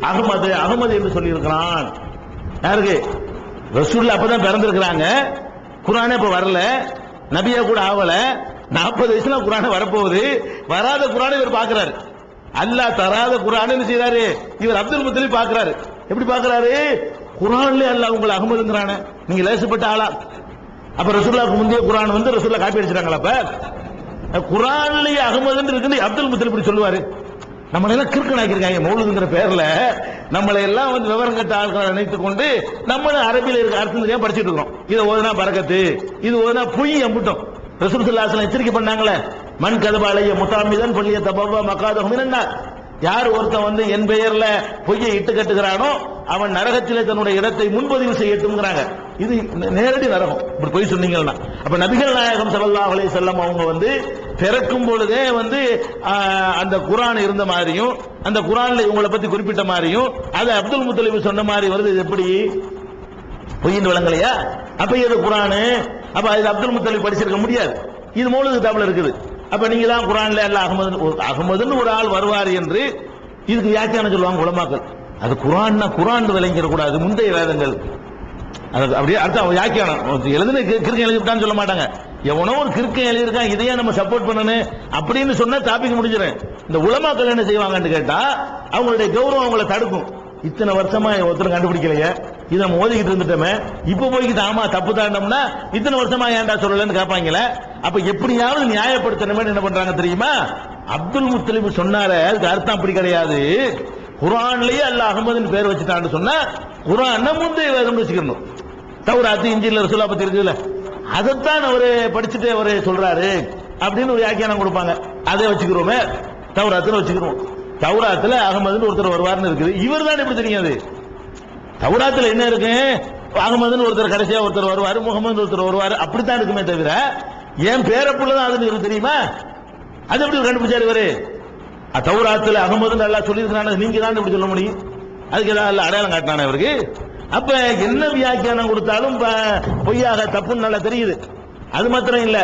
S2: அகமது என்று சொல்லி இருக்கிறான். யாருக்கு? ரசூலுல்லாஹ் அப்பதான் பிறந்திருக்கிறாங்க, குர்ஆனே இப்ப வரல, நபியா கூட ஆவல, 40 வயசுல குர்ஆனே வரப்போகுது, வராத குர்ஆனை இவர் பார்க்கிறாரு. அல்லாஹ் தராத குர்ஆனை என்ன செய்யறாரு, இவர் அப்துல் முத்தலிப் பார்க்கிறாரு. எப்படி பார்க்கிறாரு? குர்ஆன்லயே அல்லாஹ் உங்களை அகமதுங்கறானே, நீங்க லேசப்பட்ட ஆளா? அப்ப ரசூலுல்லாஹ்க்கு முந்தைய குர்ஆன் வந்து ரசூலுல்லாஹ் காப்பி அடிச்சிட்டாங்களா? அப்ப குர்ஆன்லயே அகமதுன்னு இருக்குது, அப்துல் முத்தலிப் இப்படி சொல்லுவாரு. நம்மள எல்லாம் கிறுக்கனாக்கிருக்காங்க மௌலூதுங்கிற பேர்ல, நம்மளை எல்லாம் வந்து விவரம் கட்ட ஆட்களை நினைத்துக் கொண்டு நம்மளும் அரபியில் இருக்க அர்த்தம் தெரியாம படிச்சுட்டு இருக்கிறோம். இதை ஓதுனா பரக்கத்து, இது ஓதுனா பொய் அம்புட்டோம். ரசூல் ஸல்லல்லாஹு அலைஹி வஸல்லம் எச்சரிக்கை பண்ணாங்களே, மன் கதபாலைய முத்தாமிதன் பள்ளிய தபவ மகாதஹு மினன்னார், யார் ஒருத்தன் வந்து என் பெயர்ல பொய்யை இட்டு கட்டுகிறானோ அவன் நரகத்திலே தன்னுடைய இடத்தை முன்பதிவு செய்யட்டும்ங்கறாங்க. இது நேரடி நரகம் இப்படி பொய் சொன்னீங்கன்னா. அப்ப நபிகள் நாயகம் ஸல்லல்லாஹு அலைஹி வஸல்லம் அவங்க வந்து பிறக்கும் பொழுதே வந்து அந்த குர்ஆன் இருந்த மாதிரியும், அந்த குர்ஆன்ல இவங்களை பத்தி குறிப்பிட்ட மாதிரியும், அது அப்துல் முத்தலிப் சொன்ன மாதிரி வருது. இது எப்படி பொய்யின் விளங்கலையா? அப்ப இது குர்ஆன், அப்ப இது அப்துல் முத்தலிப் படிச்சிருக்க முடியாது. இது மௌலிது கிதாப்ல இருக்குது. அப்ப நீங்க தான் குர்ஆன்ல எல்லாம் அகமதுன்னு ஒரு ஆள் வருவார் என்று இதுக்கு வியாக்கியானம் சொல்லுவாங்க உலமாக்கள். அது குர்ஆன் விளங்கிட கூடாது, முந்தைய வேதங்கள். அது அப்படியே அர்த்தம் வியாக்கியானம் எழுதுன கிறுக்கன் எழுதிட்டான்னு சொல்ல மாட்டாங்க. எவனோ ஒரு கிறுக்கன் எழுதியிருக்கான், இதையே நம்ம சப்போர்ட் பண்ணணும் அப்படின்னு சொன்னா டாபிக் முடிஞ்சிடும். இந்த உலமாக்கள் என்ன செய்வாங்கன்னு கேட்டா, அவங்களுடைய கௌரவம் அவங்களை தடுக்கும். இத்தனை வருஷமா ஒருத்தர் கண்டுபிடிக்கலையே, இதை நம்ம ஓதிக்கிட்டு இருந்துட்டோமே, இப்ப போய்கிட்டு ஆமா தப்பு தாண்டோம்னா இத்தனை வருஷமா ஏன்டா சொல்லலன்னு கேட்பாங்களே. அப்ப எப்படியாவது நியாயப்படுத்தணுமே என்ன பண்றாங்க தெரியுமா? அப்துல் முத்தலிப் சொன்னார, அதுக்கு அர்த்தம் அப்படி கிடையாது. குர்ஆன்லயே அல்லாஹ் அகமதுன்னு பேர் வச்சுட்டான்னு சொன்னா குர்ஆன் முந்தைய வேதம் வச்சுக்கணும். தௌராத் இன்ஜீல் ரசூலுல்லாஹ் பத்தி இருக்குல்ல, அதைத்தான் அவரு படிச்சுட்டு அவரு சொல்றாரு அப்படின்னு ஒரு வியாக்கியானம் கொடுப்பாங்க. அதை வச்சுக்கிறோமே, தௌராத்துல வச்சுக்கிறோம். தௌராத்துல அகமதுன்னு ஒருத்தர் வருவார்னு இருக்குது, இவர் தான் எப்படி தெரியாது? தௌராத்துல என்ன இருக்கு? அகமதுன்னு ஒருத்தர் கடைசியா ஒருத்தர் வருவாரு, முகமது ஒருத்தர் வருவாரு, அப்படித்தான் இருக்குமே தவிர ஏன் பேரப்புள்ளதான் அதுன்னு இவருக்கு தெரியுமா? அது எப்படி கண்டுபிடிச்சாரு இவரு? தௌராத்துல அகமதுன்னு அல்லாஹ் சொல்லியிருக்கிறான், நீங்க தான் இப்படி சொல்ல முடியும்? அதுக்கு ஏதாவது அடையாளம் காட்டினானே இவருக்கு? அப்ப என்ன வியாக்கியானம் கொடுத்தாலும் பொய்யாக தப்புன்னு நல்லா தெரியுது. அது மாத்திரம் இல்ல,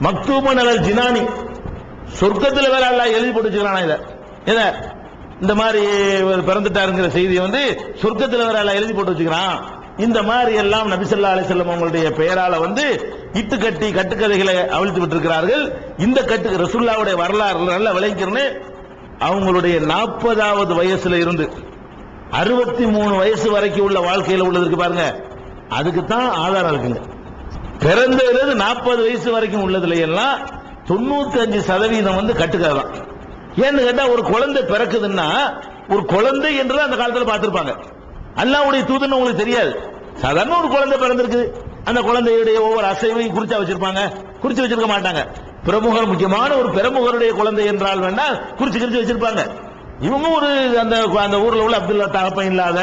S2: மக்தூபன் அலல் ஜினானி, சொர்க்கத்துல வேற அல்லாஹ் எழுதி போட்டு வச்சுக்கிறானா இதை இந்த மாதிரி பிறந்துட்டாருங்கிற செய்தியை வந்து சொர்க்கத்தில் வேற எல்லாம் எழுதி போட்டு வச்சுக்கிறான். இந்த மாதிரி எல்லாம் நபி ஸல்லல்லாஹு அலைஹி வஸல்லம் அவங்களுடைய பெயரால வந்து இட்டு கட்டி கட்டுக்கதைகளை அவிழ்த்து விட்டிருக்கிறார்கள். இந்த கட்டு ரசூலுல்லாஹ்வுடைய வரலாறு நல்லா விளங்கிக்கிறேன்னு, அவங்களுடைய 40வது வயசுல இருந்து 63 வயசு வரைக்கும் உள்ள வாழ்க்கையில உள்ளதுக்கு பாருங்க, அதுக்கு தான் ஆதாரம் இருக்குங்க. பிறந்ததுல 40 வயசு வரைக்கும் உள்ளதுல எல்லாம் 95% வந்து கட்டுக்கதை தான். ஏன்னு கேட்டா, ஒரு குழந்தை பிறக்குதுன்னா ஒரு குழந்தை என்று அந்த காலத்தில் பார்த்திருப்பாங்க. அல்லாஹ்வுடைய தூதன் உங்களுக்கு தெரியாது. சாதாரண ஒரு குழந்தை பிறந்திருக்கு, அந்த குழந்தையுடைய ஒவ்வொரு அசைவையும் குறிச்சா வச்சிருப்பாங்க, குறிச்சு வச்சிருக்க மாட்டாங்க. பிரமுகர், முக்கியமான ஒரு பிரமுகருடைய குழந்தை என்றால் வேணா குறிச்சு வச்சிருப்பாங்க. இவங்க ஒரு அந்த ஊர்ல உள்ள அப்துல்லா தகப்பன் இல்லாத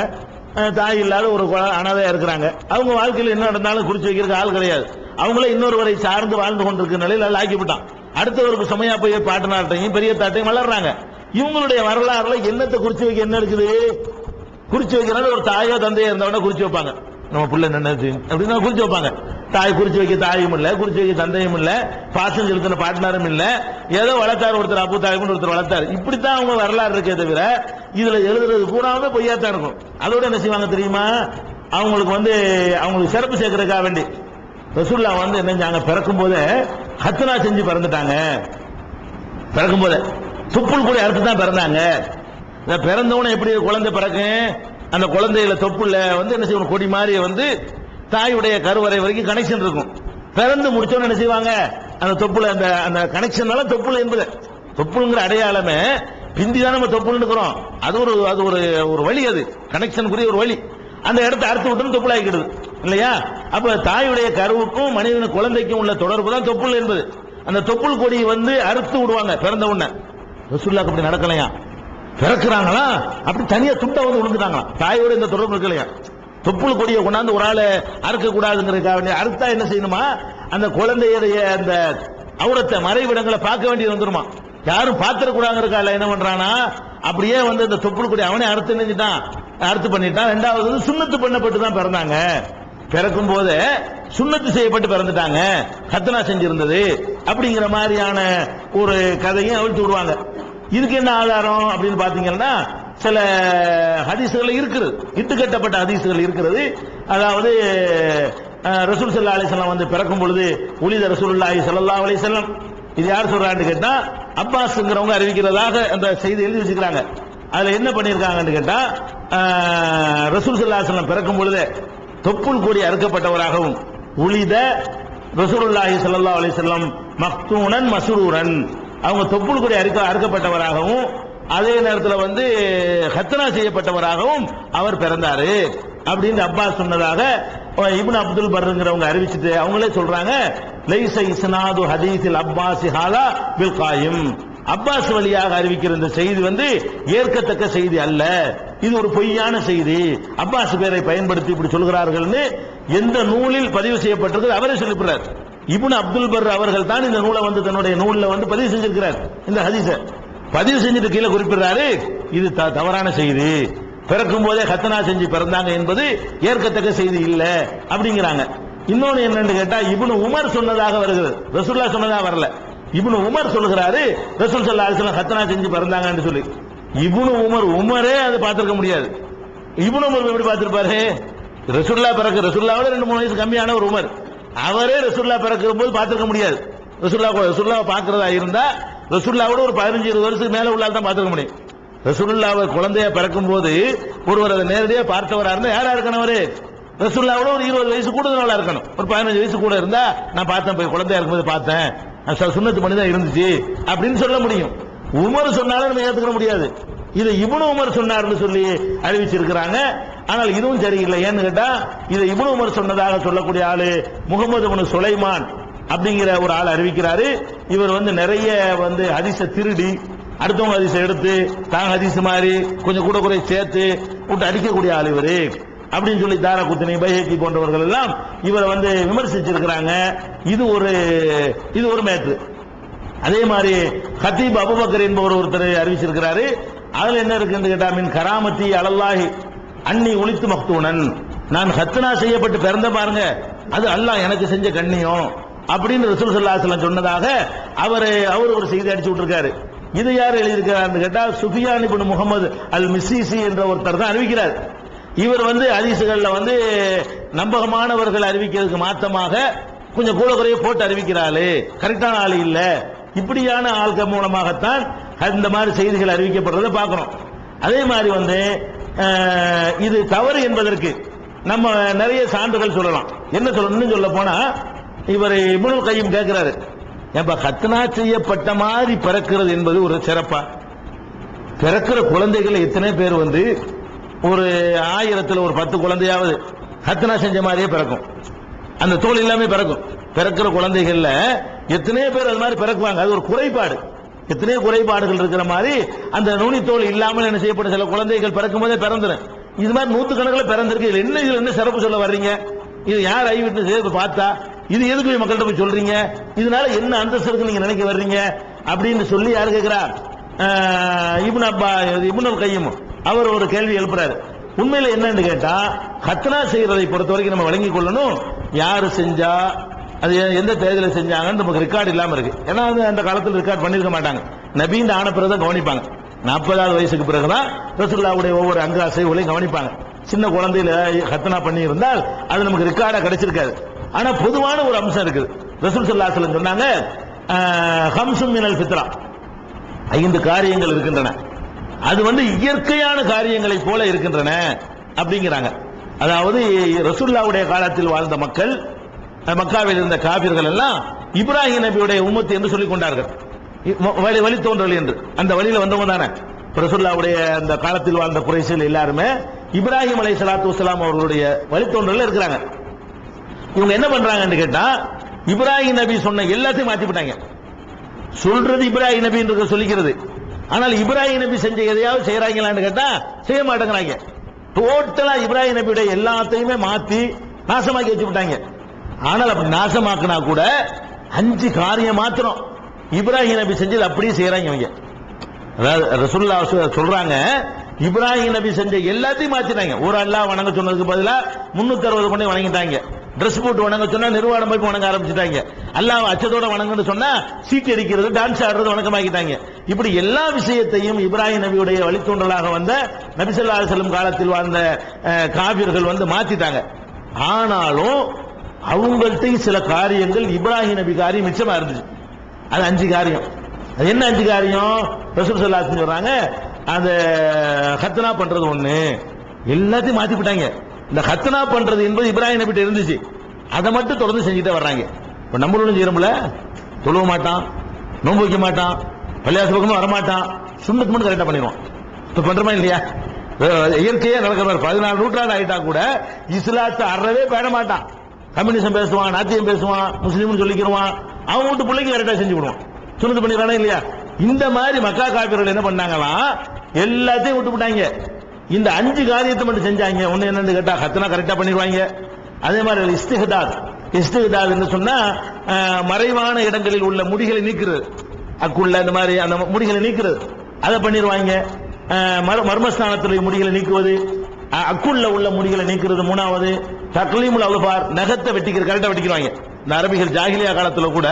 S2: தாய் இல்லாத ஒரு அனாதையா இருக்கிறாங்க. அவங்க வாழ்க்கையில் என்ன நடந்தாலும் குறிச்சு வைக்கிறதுக்கு ஆள் கிடையாது. அவங்களே இன்னொருவரை சார்ந்து வாழ்ந்து கொண்டிருக்கிற நிலையில் அல்ல ஆக்கிவிட்டான். அடுத்தவருக்கு சுமையா போய் பாட்டனாட்டையும் பெரிய தாட்டையும் வளர்றாங்க. இவங்களுடைய வரலாறுல என்னத்தை குறிச்சு வைக்க என்ன இருக்குது? குறிச்சு வைக்கிறாங்க. ஒரு தாயோ தந்தையோ இருந்தவன குறிச்சு வைப்பாங்க. நம்ம பிள்ளை நினைச்சு அப்படின்னு குறிச்சு வைப்பாங்க. தாய் குறிச்சு வைக்க தாயும் இல்ல, குறிச்சு வைக்க தந்தையும் இல்ல, பாசம் செலுத்தின பாட்னாரும் இல்ல, ஏதோ வளர்த்தாரு ஒருத்தர், அப்பு தாய்மன் ஒருத்தர் வளர்த்தாரு. இப்படித்தான் அவங்க வரலாறு இருக்கே தவிர இதுல எழுதுறது பூராமே பொய்யாத்தான் இருக்கும். அதோட என்ன செய்வாங்க தெரியுமா? அவங்களுக்கு அவங்களுக்கு சிறப்பு சேர்க்கறதுக்காக வேண்டி ரசூலுல்லாஹ் என்ன செஞ்சாங்க, பிறக்கும் போதே ஹத்னா செஞ்சு பிறந்துட்டாங்க. பிறக்கும் போதே துப்புள் கூட அறுத்து தான் பிறந்தாங்க. பிறந்தவன எப்படி குழந்தை பிறக்கும்? அந்த குழந்தையில தொப்புல என்ன செய்யணும், கொடி மாதிரி தாயுடைய கருவறை வரைக்கும் கனெக்ஷன் இருக்கும். பிறந்து முடிச்சவன என்ன செய்வாங்க, அந்த தொப்புல அந்த கனெக்ஷனால தொப்புல என்பது தொப்புளுங்கிற அடையாளமே பிந்திதான் நம்ம தொப்புள்னு இருக்கிறோம். அது ஒரு வழி, அது கனெக்ஷனுக்குரிய ஒரு வழி. அந்த இடத்தை அறுத்து விட்டு தொப்புள் ஆகிடுது இல்லையா? அப்ப தாயுடைய கருவுக்கும் மனிதன் குழந்தைக்கும் உள்ள தொடர்பு தான் தொப்புள் என்பது. அந்த தொப்புள் கொடி அறுத்து விடுவாங்க பிறந்த உடனே. ரசூலுல்லாஹ் அப்படி நடக்கலையா? பிறக்கிறாங்களா அப்படி தனியா துண்டை விழுந்துட்டாங்களா? தாயோட இந்த தொடர்பு இருக்கலையா? தொப்புள் கொடியை கொண்டாந்து ஒரு ஆளை அறுக்க கூடாதுங்கிறதுக்காக அறுத்தா என்ன செய்யணுமா, அந்த குழந்தையுடைய அந்த அவுரத்தை மறைவிடங்களை பார்க்க வேண்டியது வந்துருமா. யாரும் பார்த்திடக்கூடாதுங்கிறதுக்காக என்ன பண்றானா, அப்படியே இந்த தொப்புள் கொடி அவனே அறுத்து நினைச்சிட்டான், அறுத்து பண்ணிட்டான். ரெண்டாவது சுண்ணத்து பண்ணப்பட்டு தான் பிறந்தாங்க. பிறக்கும் போது சுண்ணத்து செய்யப்பட்டு பிறந்துட்டாங்க, ஹத்னா செஞ்சிருந்தது அப்படிங்கிற மாதிரியான ஒரு கதையும் அவிழ்த்து விடுவாங்க. இதுக்கு என்ன ஆதாரம் அப்படின்னு பாத்தீங்கன்னா, சில ஹதீஸ்கள் இருக்குது, இட்டுக்கட்டப்பட்ட ஹதீஸ்கள் இருக்கிறது. அதாவது ரசூல் ஸல்லல்லாஹு அலைஹி வஸல்லம் பிறக்கும் பொழுது உலித ரசூலுல்லாஹி ஸல்லல்லாஹு அலைஹி வஸல்லம், இது யார் சொல்றான்னு கேட்டா அப்பாஸ்ங்கிறவங்க அறிவிக்கிறதாக அந்த செய்தி எழுதி வச்சுக்கிறாங்க. அதுல என்ன பண்ணிருக்காங்கன்னு கேட்டா, ரசூல் ஸல்லல்லாஹு அலைஹி வஸல்லம் பிறக்கும் பொழுது தொப்புள் கொடி அறுக்கப்பட்டவராகவும், உலித ரசூலுல்லாஹி ஸல்லல்லாஹு அலைஹி வஸல்லம் மக்தூனன் மஸ்ரூரன், அவங்க தொப்புள் கொடி அறுக்கப்பட்டவராகவும் அதே நேரத்தில் ஹத்னா செய்யப்பட்டவராகவும் அவர் பிறந்தாரு அப்படின்னு அப்பாஸ் சொன்னதாக இப்னு அப்துல் பர்ங்கிறவங்க அறிவிச்சுட்டு அவங்களே சொல்றாங்க, லைஸ இஸ்னாது ஹதீஸில் அப்பாஸ் ஹாலா பில் காயிம், அப்பாஸ் வழியாக அறிவிக்கிற இந்த செய்தி ஏற்கத்தக்க செய்தி அல்ல, இது ஒரு பொய்யான செய்தி, அப்பாஸ் பேரை பயன்படுத்தி இப்படி சொல்கிறார்கள்னு எந்த நூலில் பதிவு செய்யப்பட்டிருக்கு அவரே சொல்லிவிடுறார். இப்னு அப்துல் பர் அவர்கள் தான் இந்த நூலை தன்னுடைய நூலில் பதிவு செஞ்சிருக்கிறார். இந்த ஹதீஸை பதிவு செஞ்சுட்டு கீழே குறிப்பிடுறாரு, இது தவறான செய்தி, பிறக்கும் போதே ஹத்னா செஞ்சு பிறந்தாங்க என்பது ஏற்கத்தக்க செய்தி இல்ல அப்படிங்கிறாங்க. இன்னொன்னு என்னன்னு கேட்டா, இப்னு உமர் சொன்னதாக வருகிறது, ரசூலுல்லாஹ் சொன்னதாக வரல. இப்னு உமர் சொல்கிறாரு ரசூல் ஸல்லல்லாஹு அலைஹி வஸல்லம் ஹத்னா செஞ்சு பிறந்தாங்கன்னு சொல்லி. இப்னு உமரே அதை பார்த்திருக்க முடியாது. இப்னு உமர் எப்படி பார்த்திருப்பாரு? ரசூலுல்லாஹ்வோட 2-3 வயசு கம்மியான ஒரு உமர், அவரே ரசூலுல்லாஹ் பிறக்கிற போது பார்த்திருக்க முடியாது. ரசூலுல்லாஹ் பார்க்கிறதா இருந்தா ரசூலுல்லாஹ்வோட ஒரு 15-20 வருஷத்துக்கு மேல உள்ளால் தான் பார்த்திருக்க முடியும். ரசூலுல்லாஹ் குழந்தையா பிறக்கும் போது ஒருவர் அதை நேரடியாக பார்த்தவரா இருந்தா யாரா இருக்கணும்? அவரு ரசூலுல்லாஹ்வோட ஒரு 20 வயசு கூடுதலா இருக்கணும். ஒரு 15 வயசு கூட இருந்தா நான் பார்த்தேன், போய் குழந்தையா இருக்கும்போது பார்த்தேன், சுன்னத்து பண்ணி தான் இருந்துச்சு அப்படின்னு சொல்ல முடியும். உமர் சொன்னாலும் நம்ம ஏத்துக்க முடியாது. இதை இப்னு உமர் சொன்னார்னு சொல்லி அறிவிச்சிருக்கிறாங்க. ஆனால் இதுவும் சரியில்லை. ஏன்னு கேட்டா, இதை இப்னு உமர் சொன்னதாக சொல்லக்கூடிய ஆளு முகமது இப்னு சுலைமான் அப்படிங்கிற ஒரு ஆள் அறிவிக்கிறாரு. இவர் நிறைய ஹதீஸை திருடி அடுத்தவங்க ஹதீஸை எடுத்து தாங்க ஹதீஸ் மாதிரி கொஞ்சம் கூட குறை சேர்த்து விட்டு அடிக்கக்கூடிய ஆள் இவரு அப்படின்னு சொல்லி தாரகுத்னி, பைஹகி போன்றவர்கள் எல்லாம் இவரை விமர்சிச்சிருக்கிறாங்க. இது ஒரு மேட்ரு. அதே மாதிரி ஹதீப் அபூபக்கர் என்பவர் ஒருத்தர் அறிவிச்சிருக்கிறாரு. அதுல என்ன இருக்குன்னு கேட்டா, மின் கராமத்தி அலல்லாஹி அன்னி ஒளித்து மக்தூனன், நான் ஹத்னா செய்யப்பட்டு பிறந்த பாருங்க, அது அல்லாஹ் எனக்கு செஞ்ச கண்ணியம் அப்படின்னு ரசூல் ஸல்லல்லாஹு அலைஹி வஸல்லம் சொன்னதாக அவர் ஒரு செய்தி அடிச்சு விட்டுருக்காரு. இது யார் எழுதியிருக்கிறார் கேட்டா, சுஃபியான் இப்னு முஹம்மது அல் மிஸ்ஸிசி என்ற ஒருத்தர் தான் அறிவிக்கிறார். இவர் ஹதீஸ்கள்ல நம்பகமானவர்கள் அறிவிக்கிறதுக்கு மாத்தமாக கொஞ்சம் கூட குறைய போட்டு அறிவிக்கிறாரு, கரெக்டான ஆள் இல்ல. இப்படியான ஆள்கள் மூலமாகத்தான் இந்த மாதிரி செய்திகள் அறிவிக்கப்படுறதை பார்க்கிறோம். அதே மாதிரி இது தவறு என்பதற்கு நம்ம நிறைய சான்றுகள் சொல்லலாம். என்ன சொல்லணும் சொல்ல போனா, இவர் இப்னுல் கய்யிம் கேட்கிறாரு, ஏப்பா ஹத்னா செய்யப்பட்ட மாதிரி பிறக்கிறது என்பது ஒரு சிறப்பா? பிறக்கிற குழந்தைகள் எத்தனை பேர் ஒரு 1000ல் ஒரு 10 குழந்தையாவது ஹத்னா செஞ்ச மாதிரியே பிறக்கும், அந்த தோல் இல்லாம பிறக்கும். பிறக்கிற குழந்தைகள்ல எத்தனை பேர் அது மாதிரி பிறக்குவாங்க, அது ஒரு குறைபாடு. எத்தனையோ குறைபாடுகள் இருக்கிற மாதிரி அந்த நுனித்தோல் இல்லாமல் என்ன செய்யப்பட்ட சில குழந்தைகள் பிறக்கும் போதே பிறந்துடும். இது மாதிரி 100 கணக்கில் பிறந்திருக்கு. இதுல என்ன சிறப்பு சொல்ல வர்றீங்க? இது யார் ஐவிட்டு பார்த்தா இது எதுக்கு போய் மக்கள்கிட்ட போய் சொல்றீங்க, இதனால என்ன அந்தஸ்து நீங்க நினைக்க வர்றீங்க அப்படின்னு சொல்லி யாரு கேட்கிறார்? இப்னுல் கையிம் அவர் ஒரு கேள்வி எழுப்புறாரு. உண்மையில என்னன்னு கேட்டா, கத்னா செய்யறதை பொறுத்த வரைக்கும் நம்ம வழங்கிக் கொள்ளணும், யாரு செஞ்சா அது எந்த தேதியில செஞ்சாங்கன்னு நமக்கு ரெக்கார்டு இல்லாம இருக்கு. ஏன்னா அந்த காலத்தில் ரெக்கார்ட் பண்ணிருக்க மாட்டாங்க. நபீன் ஆன பிறகுதான் கவனிப்பாங்க. 40வது வயசுக்கு பிறகுதான் ரசூலுல்லாஹ்வுடைய ஒவ்வொரு அங்க அசைவுகளையும் கவனிப்பாங்க. சின்ன குழந்தையில கத்னா பண்ணி இருந்தால் அது நமக்கு ரெக்கார்டா கிடைச்சிருக்காது. ஆனா பொதுவான ஒரு அம்சம் இருக்குது. ரசூல் ஸல்லல்லாஹு அலைஹி வஸல்லம் சொன்னாங்க, ஹம்சும் மினல் ஃபித்ரா, 5 காரியங்கள் இருக்கின்றன, அது இயற்கையான காரியங்களை போல இருக்கின்றன அப்படிங்கிறாங்க. அதாவது ரசூலுல்லாஹ்வுடைய காலத்தில் வாழ்ந்த மக்கள், மக்காவில் இருந்த காபிர்கள் எல்லாம் இப்ராஹிம் நபியுடைய உம்மத்து என்று சொல்லிக் கொண்டார்கள். வழித்தோன்றல் என்று அந்த வழியில வந்தவங்க தானே. ரசூலுல்லாஹ்வுடைய அந்த காலத்தில் வாழ்ந்த குறைஷிகள் எல்லாருமே இப்ராஹிம் அலைஹிஸ்ஸலாத்து வஸ்ஸலாம் அவர்களுடைய வழித்தோன்றல்ல இருக்கிறாங்க. இவங்க என்ன பண்றாங்கன்னு கேட்டா, இப்ராஹிம் நபி சொன்ன எல்லாத்தையும் மாத்தி விட்டாங்க. சொல்றது இப்ராஹிம் நபி என்று சொல்லிக்கிறது, ஆனால் இப்ராஹிம் நபி செஞ்ச எதையாவது செய்யறாங்களான்னு கேட்டா செய்ய மாட்டேங்கிறாங்க. டோட்டலா இப்ராஹிம் நபியுடைய எல்லாத்தையுமே மாத்தி நாசமாக்கி வச்சு விட்டாங்க. ஆனால் அப்படி நாசமாக்கினா கூட 5 காரியம் மாத்திரம் இப்ராஹிம் நபி செஞ்சது அப்படியே செய்யறாங்க இவங்க. அதாவது ரசூலுல்லாஹ் சொல்றாங்க, இப்ராஹிம் நபி செஞ்ச எல்லாத்தையும் மாத்திட்டாங்க. ஒரு அல்லாஹ் வணங்க சொன்னதுக்கு பதிலா 360 பண்ணி வணங்கிட்டாங்க. ட்ரெஸ் போட்டு வணங்க சொன்னா நிர்வாணம் போய் வணங்க ஆரம்பிச்சுட்டாங்க. அல்லாஹ் அச்சத்தோட வணங்குன்னு சொன்னா சீட் அடிக்கிறது, டான்ஸ் ஆடுறது வணக்கமாக்கிட்டாங்க. இப்படி எல்லா விஷயத்தையும் இப்ராஹிம் நபியுடைய வழித்தோன்றலாக வந்த நபி ஸல்லல்லாஹு அலைஹி வஸல்லம் காலத்தில் வாழ்ந்த காபிர்கள் மாத்திட்டாங்க. ஆனாலும் அவங்கள்ட்ட சில காரியங்கள் இப்ராஹிம் நபி காரியம் மிச்சமா இருந்துச்சு. அது 5 காரியம். அது என்ன 5 காரியம்? ரசூல் ஸல்லல்லாஹு அலைஹி வஸல்லம் சொல்றாங்க, அந்த கத்னா பண்றது ஒண்ணு, எல்லாத்தையும் மாத்தி விட்டாங்க. இந்த கத்னா பண்றது என்பது இப்ராஹிம் நபிட்ட இருந்துச்சு, அதை மட்டும் தொடர்ந்து செஞ்சுட்டே வர்றாங்க. இப்ப நம்மளும் செய்யறோம்ல, தொழுவ மாட்டான், நோன்பு வைக்க மாட்டான், பள்ளியாசல் பக்கமும் வரமாட்டான், சுன்னத் மட்டும் கரெக்டா பண்ணிடுவான். இப்ப பண்றமா இல்லையா? இயற்கையா நடக்கிற 14 நூற்றாண்டு ஆயிட்டா கூட இஸ்லாத்தை அறவே பேட மாட்டான். கம்யூனிசம் பேசுவான், நாத்தியம் பேசுவான், முஸ்லீம் சொல்லிக்கிறான், அவன் வீட்டு பிள்ளைக்கு கரெக்டா செஞ்சு விடுவான், சுன்னத்து பண்ணிடுறானே இல்லையா? இந்த மாதிரி மக்கா காபிர்கள் என்ன பண்ணாங்களாம், எல்லாத்தையும் விட்டு விட்டாங்க. இந்த 5 காரியத்தை மட்டும் செஞ்சாங்க. ஒண்ணு என்னன்னு கேட்டா, கத்னா கரெக்டா பண்ணிடுவாங்க. அதே மாதிரி இஸ்திஹ்தாத் என்று சொன்னா மறைவான இடங்களில் உள்ள முடிகளை நீக்கிறது, அக்குள்ள இந்த மாதிரி அந்த முடிகளை நீக்கிறது, அதை பண்ணிடுவாங்க. மர்மஸ்தானத்தில் முடிகளை நீக்குவது, அக்குள்ள உள்ள முடிகளை நீக்கிறது 3வது. தக்லீமுல் அல்ஃபார், நகத்தை வெட்டிக்கிறது, கரெக்டா வெட்டிக்கிறாங்க. இந்த அரபிகள் ஜாகிலியா காலத்துல கூட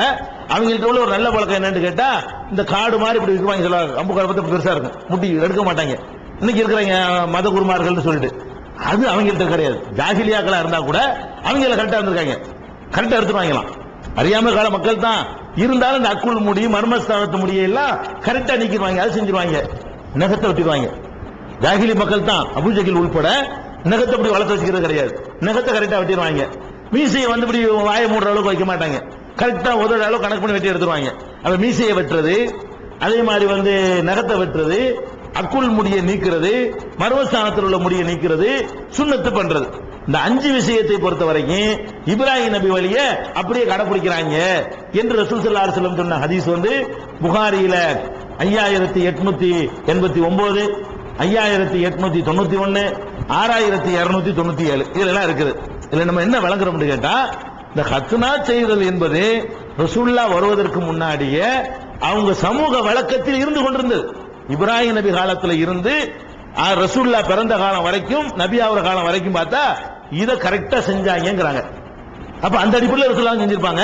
S2: அவங்கள்ட்ட உள்ள ஒரு நல்ல பழக்கம் என்னன்னு கேட்டா, இந்த காடு மாதிரி இப்படி இருக்குவாங்க, சில அம்பு காலப்பத்து பெருசா இருக்கும், முட்டி எடுக்க மாட்டாங்க. இன்னைக்கு இருக்கிறாங்க மத குருமார்கள் சொல்லிட்டு, அது அவங்கள்ட்ட கிடையாது. ஜாகிலியாக்களா இருந்தா கூட அவங்க கரெக்டா இருந்திருக்காங்க, கரெக்டா எடுத்துருவாங்களாம். அறியாம கால மக்கள் தான் இருந்தாலும் இந்த அக்குள் முடி, மர்மஸ்தானத்து முடியெல்லாம் கரெக்டா நீக்கிடுவாங்க, அது செஞ்சிருவாங்க. நகத்தை வெட்டிடுவாங்க. ஜாகிலி மக்கள் தான், அபூஜஹில் உள்பட நகத்தை அப்படி வளர்த்து வச்சுக்கிறது கிடையாது, நகத்தை கரெக்டா வெட்டிடுவாங்க. மீசையை இப்படி வாயை மூடுற அளவுக்கு வைக்க மாட்டாங்க, கரெக்டா உதற அளவு கணக்கு பண்ணி வெட்டி எடுத்துருவாங்க. அப்ப மீசையை வெட்டுறது, அதே மாதிரி நகத்தை வெட்டுறது, அக்குள் முடியை நீக்கிறது, மர்மஸ்தானத்தில் உள்ள முடியை நீக்கிறது, சுன்னத்து பண்றது. இந்த 5 விஷயத்தை பொறுத்த வரைக்கும் இப்ராஹிம் நபி வழிய அப்படியே கடைபிடிக்கிறாங்க என்று ரசூல் ஸல்லல்லாஹு அலைஹி வஸல்லம் சொன்ன ஹதீஸ் புகாரியில 5889, 5891, 6297 இதெல்லாம் இருக்குது. இதுல நம்ம என்ன விளங்குறோம் கேட்டா, இந்த கத்னா செய்தல் என்பது ரசூலுல்லாஹ் வருவதற்கு முன்னாடியே அவங்க சமூக வழக்கத்தில் இருந்து கொண்டிருந்தது. இப்ராஹிம் நபி காலத்துல இருந்து ரசூலுல்லாஹ் பிறந்த காலம் வரைக்கும், நபி ஆகிற காலம் வரைக்கும் பார்த்தா இதை கரெக்டா செஞ்சாங்கிறாங்க. அப்ப அந்த அடிப்படையில் ரசூலுல்லாஹ் செஞ்சிருப்பாங்க.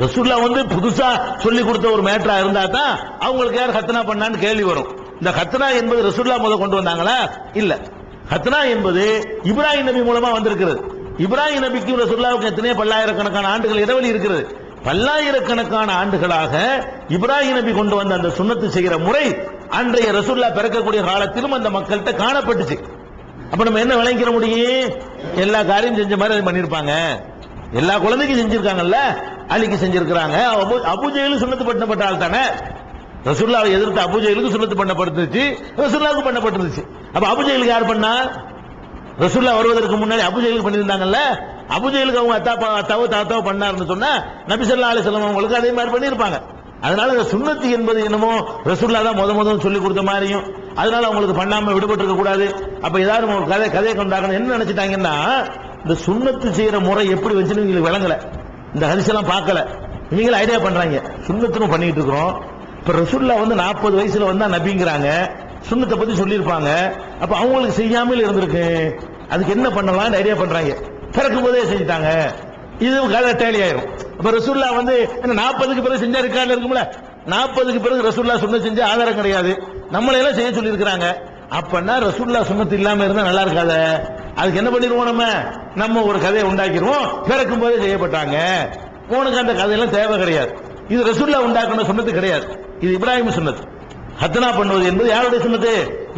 S2: ரசூலுல்லாஹ் புதுசா சொல்லி கொடுத்த ஒரு மேட்டரா இருந்தா தான் அவங்களுக்கு யார் கத்னா பண்ணான்னு கேள்வி வரும். இந்த கத்னா என்பது ரசூலுல்லாஹ் முதல் கொண்டு வந்தாங்களா? இல்ல. கத்னா என்பது இப்ராஹிம் நபி மூலமா வந்திருக்கிறது. இப்ராஹிம் நபிக்கு ரசூலுல்லாஹ்வுக்கு எத்தனை பல்லாயிரக்கணக்கான ஆண்டுகள் இடைவெளி இருக்கிறது. பல்லாயிரக்கணக்கான ஆண்டுகளாக இப்ராஹிம் நபி கொண்டு வந்த அந்த சுன்னத்து செய்கிற முறை அன்றைய ரசூலுல்லாஹ் பிறக்கக்கூடிய காலத்திலும் அந்த மக்கள்கிட்ட காணப்பட்டுச்சு. அப்ப நம்ம என்ன விளங்கிற முடியும்? எல்லா காரியம் செஞ்ச மாதிரி அது பண்ணிருப்பாங்க. எல்லா குழந்தைக்கும் செஞ்சிருக்காங்கல்ல, அலிக்கு செஞ்சிருக்கிறாங்க. அபூஜஹில் சுன்னத்து பண்ணப்பட்ட ஆள் தானே. ரசூலுல்லாஹ்வை எதிர்த்து அபூஜஹிலுக்கு சுன்னத்து பண்ணப்பட்டுச்சு, ரசூலுல்லாஹ்வுக்கு பண்ணப்பட்டுச்சு. அப்ப அபூஜஹிலுக்கு யார் பண்ணா? ரசூலுல்லாஹ் வருவதற்கு முன்னாடி அபூஜஹிலுக்கு பண்ணியிருந்தாங்கல்ல. அபூஜஹிலுக்கு அவங்க அத்தாவோ தாத்தாவோ பண்ணாருன்னு சொன்னா நபி ஸல்லல்லாஹு அலைஹி வஸல்லம் அவங்களுக்கு அதே மாதிரி பண்ணியிருப்பாங்க. அதனால இந்த சுன்னத்து என்பது என்னமோ ரசூலுல்லாஹ் தான் முதல் சொல்லி கொடுத்த மாதிரியும், அதனால அவங்களுக்கு பண்ணாம விடுபட்டு இருக்க கூடாது. அப்ப ஏதாவது ஒரு கதையை கொண்டாங்க என்ன நினைச்சிட்டாங்கன்னா, இந்த சுன்னத்து செய்யற முறை எப்படி வச்சுன்னு விளங்கல. இந்த ஹதீஸ் எல்லாம் பார்க்கல, இவங்க ஐடியா பண்றாங்க சுன்னத்துன்னு பண்ணிட்டு இருக்கிறோம். இப்ப ரசூலுல்லாஹ் வந்து 40 வயசுல வந்தா நபிங்கிறாங்க, சுன்னத்தை பத்தி சொல்லியிருப்பாங்க. அப்ப அவங்களுக்கு செய்யாமல் இருந்திருக்கு, அதுக்கு என்ன பண்ணலாம் ஐடியா பண்றாங்க. பிறக்கும் போதே செஞ்சுட்டாங்க, இது கதை டேலி ஆயிரும். அப்ப ரசூலுல்லாஹ் வந்து 40க்கு பிறகு செஞ்சா இருக்காது இருக்கும்ல, 40க்கு பிறகு ரசூலுல்லாஹ் சுன்னத் செஞ்ச ஆதாரம் கிடையாது, நம்மளை எல்லாம் செய்ய சொல்லி இருக்கிறாங்க. அப்பன்னா ரசூலுல்லாஹ் சுன்னத் இல்லாம இருந்தா நல்லா இருக்காத, அதுக்கு என்ன பண்ணிடுவோம், நம்ம ஒரு கதையை உண்டாக்கிடுவோம், பிறக்கும் போதே செய்யப்பட்டாங்க. உனக்கு அந்த கதையெல்லாம் தேவை கிடையாது. இது ரசூலுல்லாஹ் உண்டாக்கின சுன்னத்து கிடையாது, இது இப்ராஹிம் சுன்னத். ஹத்னா பண்ணுவது என்பது யாருடைய சுன்னத்து?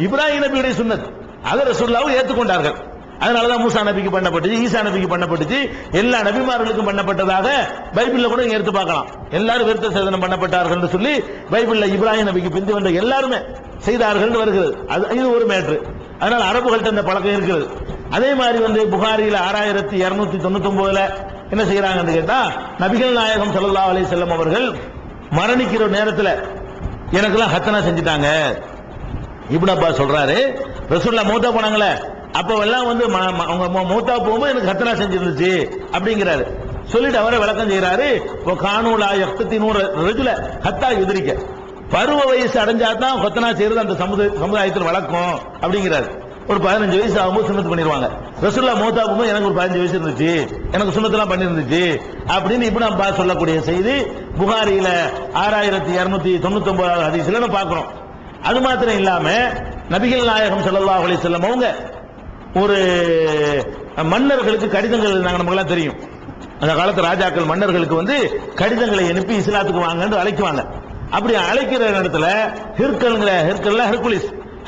S2: இப்ராஹிம் நபியுடைய சுன்னத். அதை ரசூலுல்லாஹ் ஏற்றுக்கொண்டார்கள். அதனாலதான் மூசா நபிக்கு பண்ணப்பட்டுச்சு, ஈசா நபிக்கு பண்ணப்பட்டுச்சு, எல்லா நபிமார்களுக்கும் பண்ணப்பட்டதாக பைபிள்ல கூட எடுத்து பார்க்கலாம். எல்லாரும் விருத்த சேதனம் பண்ணப்பட்டார்கள் என்று சொல்லி பைபிள்ல இப்ராஹிம் நபிக்கு பிந்தி வந்த எல்லாருமே செய்தார்கள் வருகிறது. இது ஒரு மேட்ரு. அதனால அரபுகள்கிட்ட இந்த பழக்கம் இருக்கிறது. அதே மாதிரி வந்து புகாரியில 6299 என்ன செய்யறாங்கன்னு கேட்டா, நபிகள் நாயகம் ஸல்லல்லாஹு அலைஹி வஸல்லம் அவர்கள் மரணிக்கிற நேரத்தில் எனக்கெல்லாம் ஹத்னா செஞ்சுட்டாங்க. இப்னு அப்பாஸ் சொல்றாரு, ரசூலுல்லாஹ் மௌத்தா போனாங்களே அப்பெல்லாம் வந்து அவங்க மௌத்தா போகும்போது எனக்கு ஹத்னா செஞ்சிருந்துச்சு அப்படிங்கிறாரு. சொல்லிட்டு அவரை விளக்கம் செய்யறாரு. கானூலா யக்தினூர் ரஜுல ஹத்தா யுத்ரிக, பருவ வயசு அடைஞ்சாதான் ஹத்னா செய்யறது அந்த சமுதாயத்தில் வழக்கம் அப்படிங்கிறாரு. ஒரு 15 வயசு ஆகும்போது சுன்னத் பண்ணிடுவாங்க. ரசூலுல்லாஹ் மௌத்தா போகும்போது எனக்கு ஒரு 15 வயசு இருந்துச்சு, எனக்கு சுன்னத்தெல்லாம் பண்ணிருந்துச்சு அப்படின்னு இப்னு அப்பாஸ் சொல்லக்கூடிய செய்தி புகாரியில 6299 ஹதீஸ்ல நம்ம பார்க்கிறோம். அது மாத்திரம் இல்லாம நபிகள் நாயகம் ஸல்லல்லாஹு அலைஹி வஸல்லம் அவங்க ஒரு மன்னர்களுக்கு கடிதங்கள் எழுதினாங்க. நமக்கு எல்லாம் தெரியும், அந்த காலத்து ராஜாக்கள் மன்னர்களுக்கு வந்து கடிதங்களை அனுப்பி இஸ்லாத்துக்கு வாங்கன்னு அழைக்குவாங்க. அப்படி அழைக்கிற இடத்துல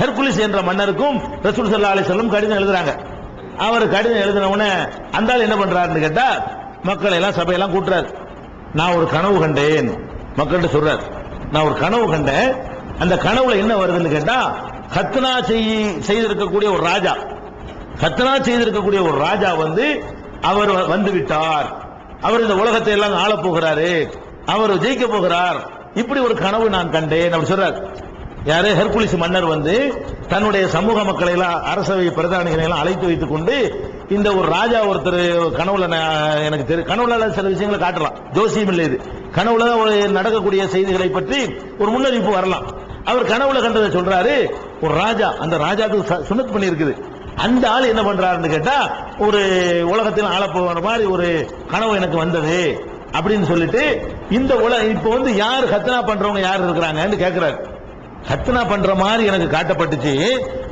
S2: ஹெர்குலிஸ் என்ற மன்னருக்கும் ரசூல் ஸல்லல்லாஹு அலைஹி வஸல்லம் கடிதம் எழுதுறாங்க. அவர் கடிதம் எழுதின உடனே அந்த ஆள் என்ன பண்றாருன்னு கேட்டா, மக்களை எல்லாம் சபையெல்லாம் கூட்டுறாரு. நான் ஒரு கனவு கண்டேன் மக்கள்கிட்ட சொல்றாரு, நான் ஒரு கனவு கண்டேன். அந்த கனவுல என்ன வருதுன்னு கேட்டா, ஹத்னா செய்திருக்கக்கூடிய ஒரு ராஜா, ஹத்னா செய்திருக்கக்கூடிய ஒரு ராஜா வந்து அவர் வந்து விட்டார், அவர் இந்த உலகத்தை எல்லாம் ஆள போகிறாரு, அவர் ஜெயிக்க போகிறார், இப்படி ஒரு கனவு நான் கண்டேன் அப்படி சொல்றார். யாரு? ஹெர்குலிஸ் மன்னர் வந்து தன்னுடைய சமூக மக்களை எல்லாம், அரசவை பிரதானிகளை எல்லாம் அழைத்து வைத்துக் கொண்டு, இந்த ஒரு ராஜா ஒருத்தர் கனவுல எனக்கு தெரியும், கனவுல சில விஷயங்களை காட்டலாம், ஜோசியம் இல்லை இது, கனவுல தான் நடக்கக்கூடிய செய்திகளை பற்றி ஒரு முன்னறிவிப்பு வரலாம். அவர் கனவுல கண்டதை சொல்றாரு. ஒரு ராஜா, அந்த ராஜாவுக்கு சுன்னத் பண்ணி இருக்குது. அந்த ஆள் என்ன பண்றாருன்னு கேட்டா, ஒரு உலகத்தில் ஆள போகிற மாதிரி ஒரு கனவு எனக்கு வந்தது அப்படின்னு சொல்லிட்டு, இந்த இப்ப வந்து யார் ஹத்னா பண்றவங்க யார் இருக்கிறாங்கன்னு கேட்கிறாரு. ஹத்னா பண்ற மாதிரி எனக்கு காட்டப்பட்டுச்சு,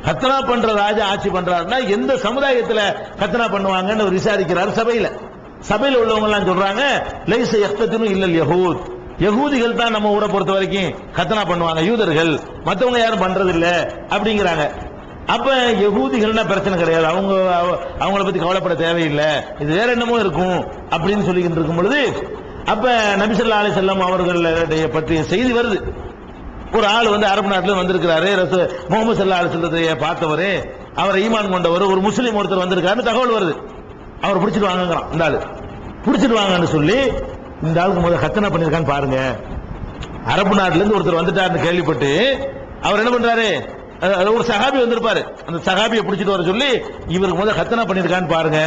S2: ஹத்னா பண்ற ராஜா ஆட்சி பண்றாருன்னா எந்த சமுதாயத்துல ஹத்னா பண்ணுவாங்கன்னு விசாரிக்கிறார் சபையில. சபையில் உள்ளவங்க எல்லாம் சொல்றாங்க, லைஸ யக்தத்தினு இல்லல் யஹூத், யகூதிகள் தான் நம்ம ஊரை பொறுத்த வரைக்கும் ஹத்னா பண்ணுவாங்க, யூதர்கள் மற்றவங்க யாரும் பண்றது இல்ல அப்படிங்கிறாங்க. அப்ப யகூதிகள்னா பிரச்சனை கிடையாது, அவங்கள பத்தி கவலைப்பட தேவையில்லை, இது வேற என்னமோ இருக்கும் அப்படின்னு சொல்லிக்கிட்டு இருக்கும் பொழுது, அப்ப நபி ஸல்லல்லாஹு அலைஹி வஸல்லம் அவர்களுடைய பற்றிய செய்தி வருது. ஒரு ஆள் வந்து அரபு நாட்டில் வந்திருக்கிறாரு, முகமது ஸல்லல்லாஹு அலைஹி வஸல்லத்தை பார்த்தவரு, அவரை ஈமான் கொண்டவர், ஒரு முஸ்லீம் ஒருத்தர் வந்திருக்காருன்னு தகவல் வருது. அவர் பிடிச்சிட்டு வாங்குறான். இந்த ஆளு பிடிச்சிட்டு வாங்கன்னு சொல்லி, இந்த ஆளுக்கு முதல்ல ஹத்னா பண்ணிருக்கான்னு பாருங்க. அரபு நாட்டில இருந்து ஒருத்தர் வந்துட்டாருன்னு கேள்விப்பட்டு அவர் என்ன பண்றாரு, ஒரு சஹாபி வந்திருப்பாரு, அந்த சஹாபியை பிடிச்சிட்டு வர சொல்லி, இவருக்கு முதல்ல ஹத்னா பண்ணிருக்கான்னு பாருங்க.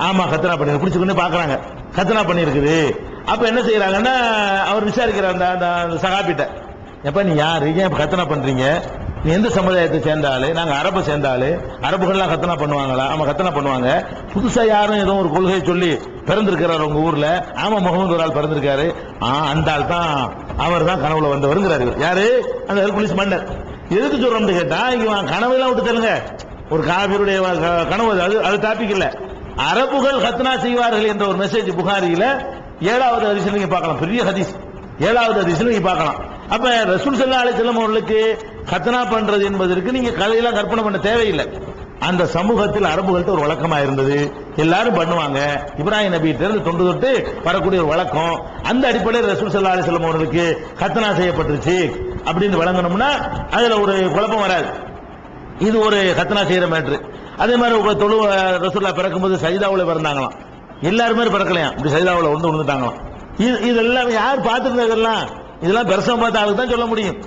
S2: ஆமா ஹத்னா பண்ணிருக்கு, பிடிச்சுக்கொண்டு பாக்குறாங்க, ஹத்னா பண்ணிருக்குது. அப்ப என்ன செய்யறாங்கன்னா, அவர் விசாரிக்கிறார் அந்த சஹாபிட்ட, எப்ப நீ யாரு, ஏன் ஹத்னா பண்றீங்க, நீ எந்த சமுதாயத்தை சேர்ந்தாலு, நாங்க அரபை சேர்ந்தாலு, அரபுகள்லாம் ஹத்னா பண்ணுவாங்களா? ஆமா ஹத்னா பண்ணுவாங்க. புதுசா யாரும் ஏதோ ஒரு கொள்கையை சொல்லி பிறந்திருக்கிறார் உங்க ஊர்ல? ஆமா முகமது ஒரு ஆள் பிறந்திருக்காரு. அந்த ஆள் தான், அவர் தான் கனவுல வந்தவருங்கிறாரு. யாரு? அந்த ஹெர்குலிஸ் மன்னர். எதுக்கு சொல்றோம்னு கேட்டா, இங்க கனவெல்லாம் விட்டு தருங்க, ஒரு காபிருடைய கனவு, அது டாபிக் இல்ல. அரபுகள் ஹத்னா செய்வார்கள் என்ற ஒரு மெசேஜ் புகாரியில 7வது ஹதீஸ்ல நீங்க பார்க்கலாம், பெரிய ஹதீஸ், 7வது ஹதீஸ்ல நீங்க பார்க்கலாம். அப்ப ரசூல் ஸல்லல்லாஹு அலைஹி வஸல்லம் அவர்களுக்கு ஹத்னா பண்றது என்பதற்கு நீங்க கதையெல்லாம் கற்பனை பண்ண தேவையில்லை. அந்த சமூகத்தில் அரபுகள்ட்ட ஒரு வழக்கமா இருந்தது, எல்லாரும் பண்ணுவாங்க, இப்ராஹிம் நபியிட்ட இருந்து தொண்டு தொட்டு வரக்கூடிய ஒரு வழக்கம். அந்த அடிப்படையில் ரசூல் ஸல்லல்லாஹு அலைஹி வஸல்லம் அவர்களுக்கு ஹத்னா செய்யப்பட்டுருச்சு அப்படின்னு வழங்கணும்னா அதுல ஒரு குழப்பம் வராது. இது ஒரு ஹத்னா செய்யற மேட்ரு. அதே மாதிரி ரசூலுல்லாஹ் பிறக்கும்போது சஜிதாவுல பிறந்தாங்களாம், எல்லாருமே பிறக்கலையாம், இப்படி சஜிதாவுல விழுந்துட்டாங்களாம். இதெல்லாம் யார் பார்த்துருந்ததெல்லாம், இதெல்லாம் பிரசவம் பார்த்த ஆளுக்கு தான் சொல்ல முடியும்.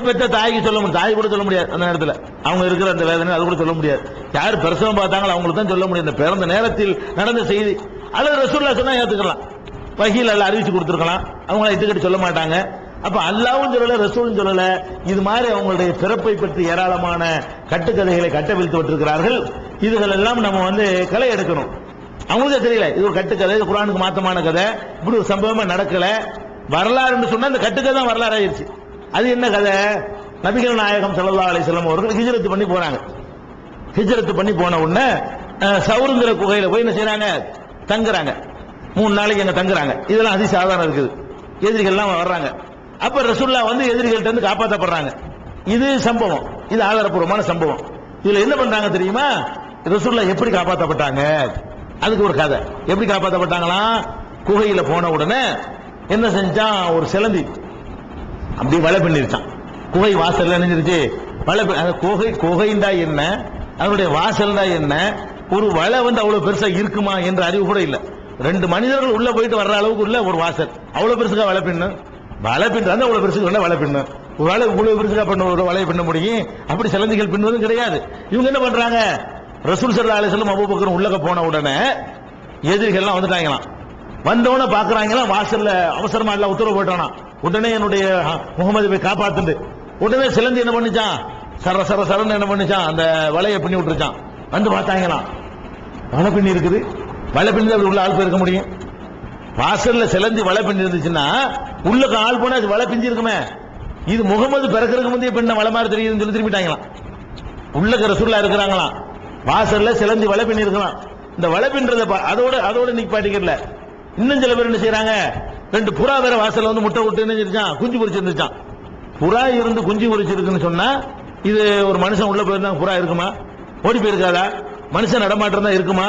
S2: பெற்ற தாய்க்கு சொல்ல முடியும், தாய் கூட சொல்ல முடியாது அந்த நேரத்தில், அவங்க இருக்கிற அந்த வேதனை அது கூட சொல்ல முடியாது. யார் பிரசவம் பார்த்தாங்களோ அவங்களுக்கு தான் சொல்ல முடியும், இந்த பிறந்த நேரத்தில் நடந்த செய்தி. அல்லது ரசூலுல்லாஹ் சொன்னா ஏத்துக்கலாம், வஹீல் அல்லாஹ் அறிவிச்சு கொடுத்துருக்கலாம், அவங்கள இட்டுக்கிட்டு சொல்ல மாட்டாங்க. அப்ப அல்லாஹ்வும் சொல்லல, ரசூலும் சொல்லல. இது மாதிரி அவங்களுடைய பிறப்பை பற்றி ஏராளமான கட்டுக்கதைகளை கட்டவிழ்த்து விட்டிருக்கிறார்கள். இதுகள் எல்லாம் நம்ம களை எடுக்கணும். அவங்களுக்கே தெரியல இது ஒரு கட்டுக்கதை, இது குர்ஆனுக்கு மாத்தமான கதை, இப்படி ஒரு சம்பவமா நடக்கல. வரலாறுன்னு சொன்னா அந்த கட்டுக்கதை தான் வரலாறு ஆயிருச்சு. அது என்ன கதை? நபிகள் நாயகம் ஸல்லல்லாஹு அலைஹி வஸல்லம் அவர்கள் ஹிஜ்ரத் பண்ணி போறாங்க. ஹிஜ்ரத் பண்ணி போன உடனே சௌருங்கிற குகையில போய் என்ன செய்றாங்க? தங்குறாங்க. 3 நாளைக்கு அங்க தங்குறாங்க. இதெல்லாம் அதிசாதாரணம் இருக்குது. எதிரிகள் எல்லாம் வர்றாங்க. அப்ப ரசூலுல்லாஹ் எதிரிகள்ட்ட இருந்து காப்பாற்றப்படுறாங்க. இது சம்பவம், இது ஆதாரப்பூர்வமான சம்பவம். இதுல என்ன பண்றாங்க தெரியுமா? ரசூலுல்லாஹ் எப்படி காப்பாற்றப்பட்டாங்க, அதுக்கு ஒரு கதை. எப்படி காப்பாற்றப்பட்டாங்களாம்? குகையில போன உடனே என்ன செஞ்சான்? ஒரு சிலந்தி அப்படி வலை பண்ணிருச்சான். குகை வாசல்ல நினைஞ்சிருச்சு. குகைண்டா என்ன, அதனுடைய வாசல்டா என்ன, ஒரு வலை அவ்வளவு பெருசா இருக்குமா என்ற அறிவு கூட இல்ல. 2 மனிதர்கள் உள்ள போயிட்டு வர்ற அளவுக்கு உள்ள ஒரு வாசல், அவ்வளவு பெருசுக்கா வலை பின்னு? வலை பின்றது அவ்வளவு பெருசுக்கு வலை பின்னு? ஒரு வலை இவ்வளவு பெருசுக்கா பண்ண ஒரு வலையை பின்ன முடியும்? அப்படி சிலந்திகள் பின்னுவதும் கிடையாது. இவங்க என்ன பண்றாங்க? ரசூல் ஸல்லல்லாஹு அலைஹி வஸல்லம் அபூபக்கர் உள்ளக போன உடனே எதிரிகள் எல்லாம் வந்துட்டாங்களாம். வந்தவன பாக்குறாங்களாம், வாசல்ல அவசரமா எல்லாம் உத்தரவு போட்டானா, உடனே என்னுடைய முகமது போய் காப்பாத்துண்டு. உடனே சிலந்தி என்ன பண்ணிச்சான்? சர சர சரன்னு என்ன பண்ணிச்சான்? அந்த வலையை பின்னி விட்டுருச்சான். வந்து பார்த்தாங்களாம், வலை பின்னி இருக்குது. வலை பின்னி அப்படி உள்ள ஆள் போயிருக்க முடியும்? வாசல்ல சிலந்தி வலை பின்னி இருந்துச்சுன்னா உள்ளக்கு ஆள் போனா அது வலை பிஞ்சு இருக்குமே. இது முகமது பிறக்கிறதுக்கு முந்தைய பின்ன வலை மாதிரி தெரியுதுன்னு சொல்லி திரும்பிட்டாங்களாம். உள்ளக்க ரசூலுல்லாஹ் இருக்கிறாங்களாம், வாசல்ல சிலந்தி வலை பின்னி இருக்கலாம். இந்த வலை பின்றத அதோட நிப்பாட்டிக்கல. இன்னும் சில பேர் என்ன செய்யறாங்க? 2 புறா வேற வாசல்ல முட்டை விட்டு நினைச்சிருச்சான், குஞ்சு பொரிச்சிருந்துச்சான். புறா இருந்து குஞ்சு பொரிச்சிருக்குன்னு சொன்னா இது ஒரு மனுஷன் உள்ள போயிருந்தா புறா இருக்குமா? ஓடி போயிருக்காதா? மனுஷன் நடமாட்டம் தான் இருக்குமா?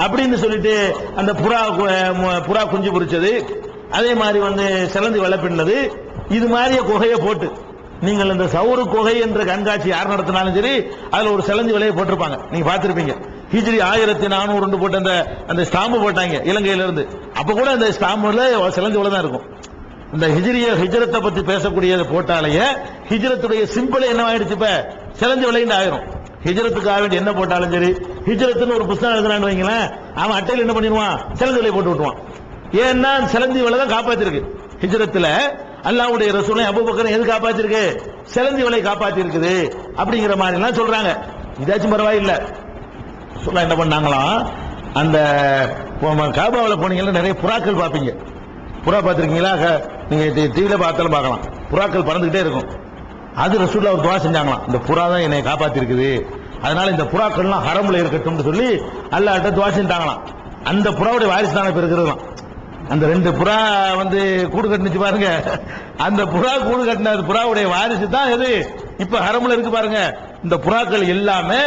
S2: அப்படின்னு சொல்லிட்டு அந்த புறா குஞ்சு பொரிச்சது, அதே மாதிரி சிலந்தி வலை பின்னது, இது மாதிரியே குகையை போட்டு, நீங்கள் இந்த சௌரு குகை என்ற கண்காட்சி யார் நடத்தினாலும் சரி, அதுல ஒரு சிலந்தி வலையை போட்டிருப்பாங்க, நீங்க பார்த்திருப்பீங்க. ஹிஜ்ரி 1400 போட்டு அந்த ஸ்டாம்பு போட்டாங்க இலங்கையில இருந்து. அப்ப கூட அந்த ஸ்டாம்புல சிலந்தி வலை தான் இருக்கும். இந்த ஹிஜ்ரத்தை பத்தி பேசக்கூடிய போட்டாலேயே ஹிஜ்ரத்துடைய சிம்பிள் என்ன ஆயிடுச்சு? இப்ப சிலந்தி வலைன்னு ஆயிரும். ஹிஜ்ரத்துக்காக வேண்டி என்ன போட்டாலும் சரி, ஹிஜ்ரத்துன்னு ஒரு புத்தகம் எழுதுறான்னு வைங்களேன், அவன் அட்டையில் என்ன பண்ணிடுவான்? சிலந்தி வலையை போட்டு விட்டுவான். ஏன்னா சிலந்தி வலை தான் காப்பாத்திருக்கு. ஹிஜ்ரத்துல அல்லாஹ்வுடைய ரசூலை அபூபக்கர் எது காப்பாத்திருக்கு? சிலந்தி வலை காப்பாத்தி இருக்குது அப்படிங்கிற மாதிரி எல்லாம் சொல்றாங்க. இதாச்சும் பரவாயில்லை. சொல்ல என்ன பண்ணாங்களாம், அந்த காபாவில் போனீங்கன்னா நிறைய புறாக்கள் பார்ப்பீங்க. புறா பார்த்திருக்கீங்களா? நீங்க டிவியில பார்த்தாலும் பார்க்கலாம், புறாக்கள் பறந்துகிட்டே இருக்கும். அது ரசூலுல்லாஹ் ஒரு துஆ செஞ்சாங்களாம், இந்த புறா தான் என்னை காப்பாத்தி இருக்குது, அதனால இந்த புறாக்கள்லாம் ஹரம்ல இருக்கட்டும் சொல்லி அல்லாஹ்ட்ட துஆ செஞ்சாங்களாம். அந்த புறாவுடைய வாரிசு தான் இப்ப இருக்கிறது. அந்த 2 புறா கூடு கட்டுச்சு பாருங்க, அந்த புறா கூடு கட்டின புறாவுடைய வாரிசு தான் எது இப்ப ஹரம்ல இருக்கு பாருங்க. இந்த புறாக்கள் எல்லாமே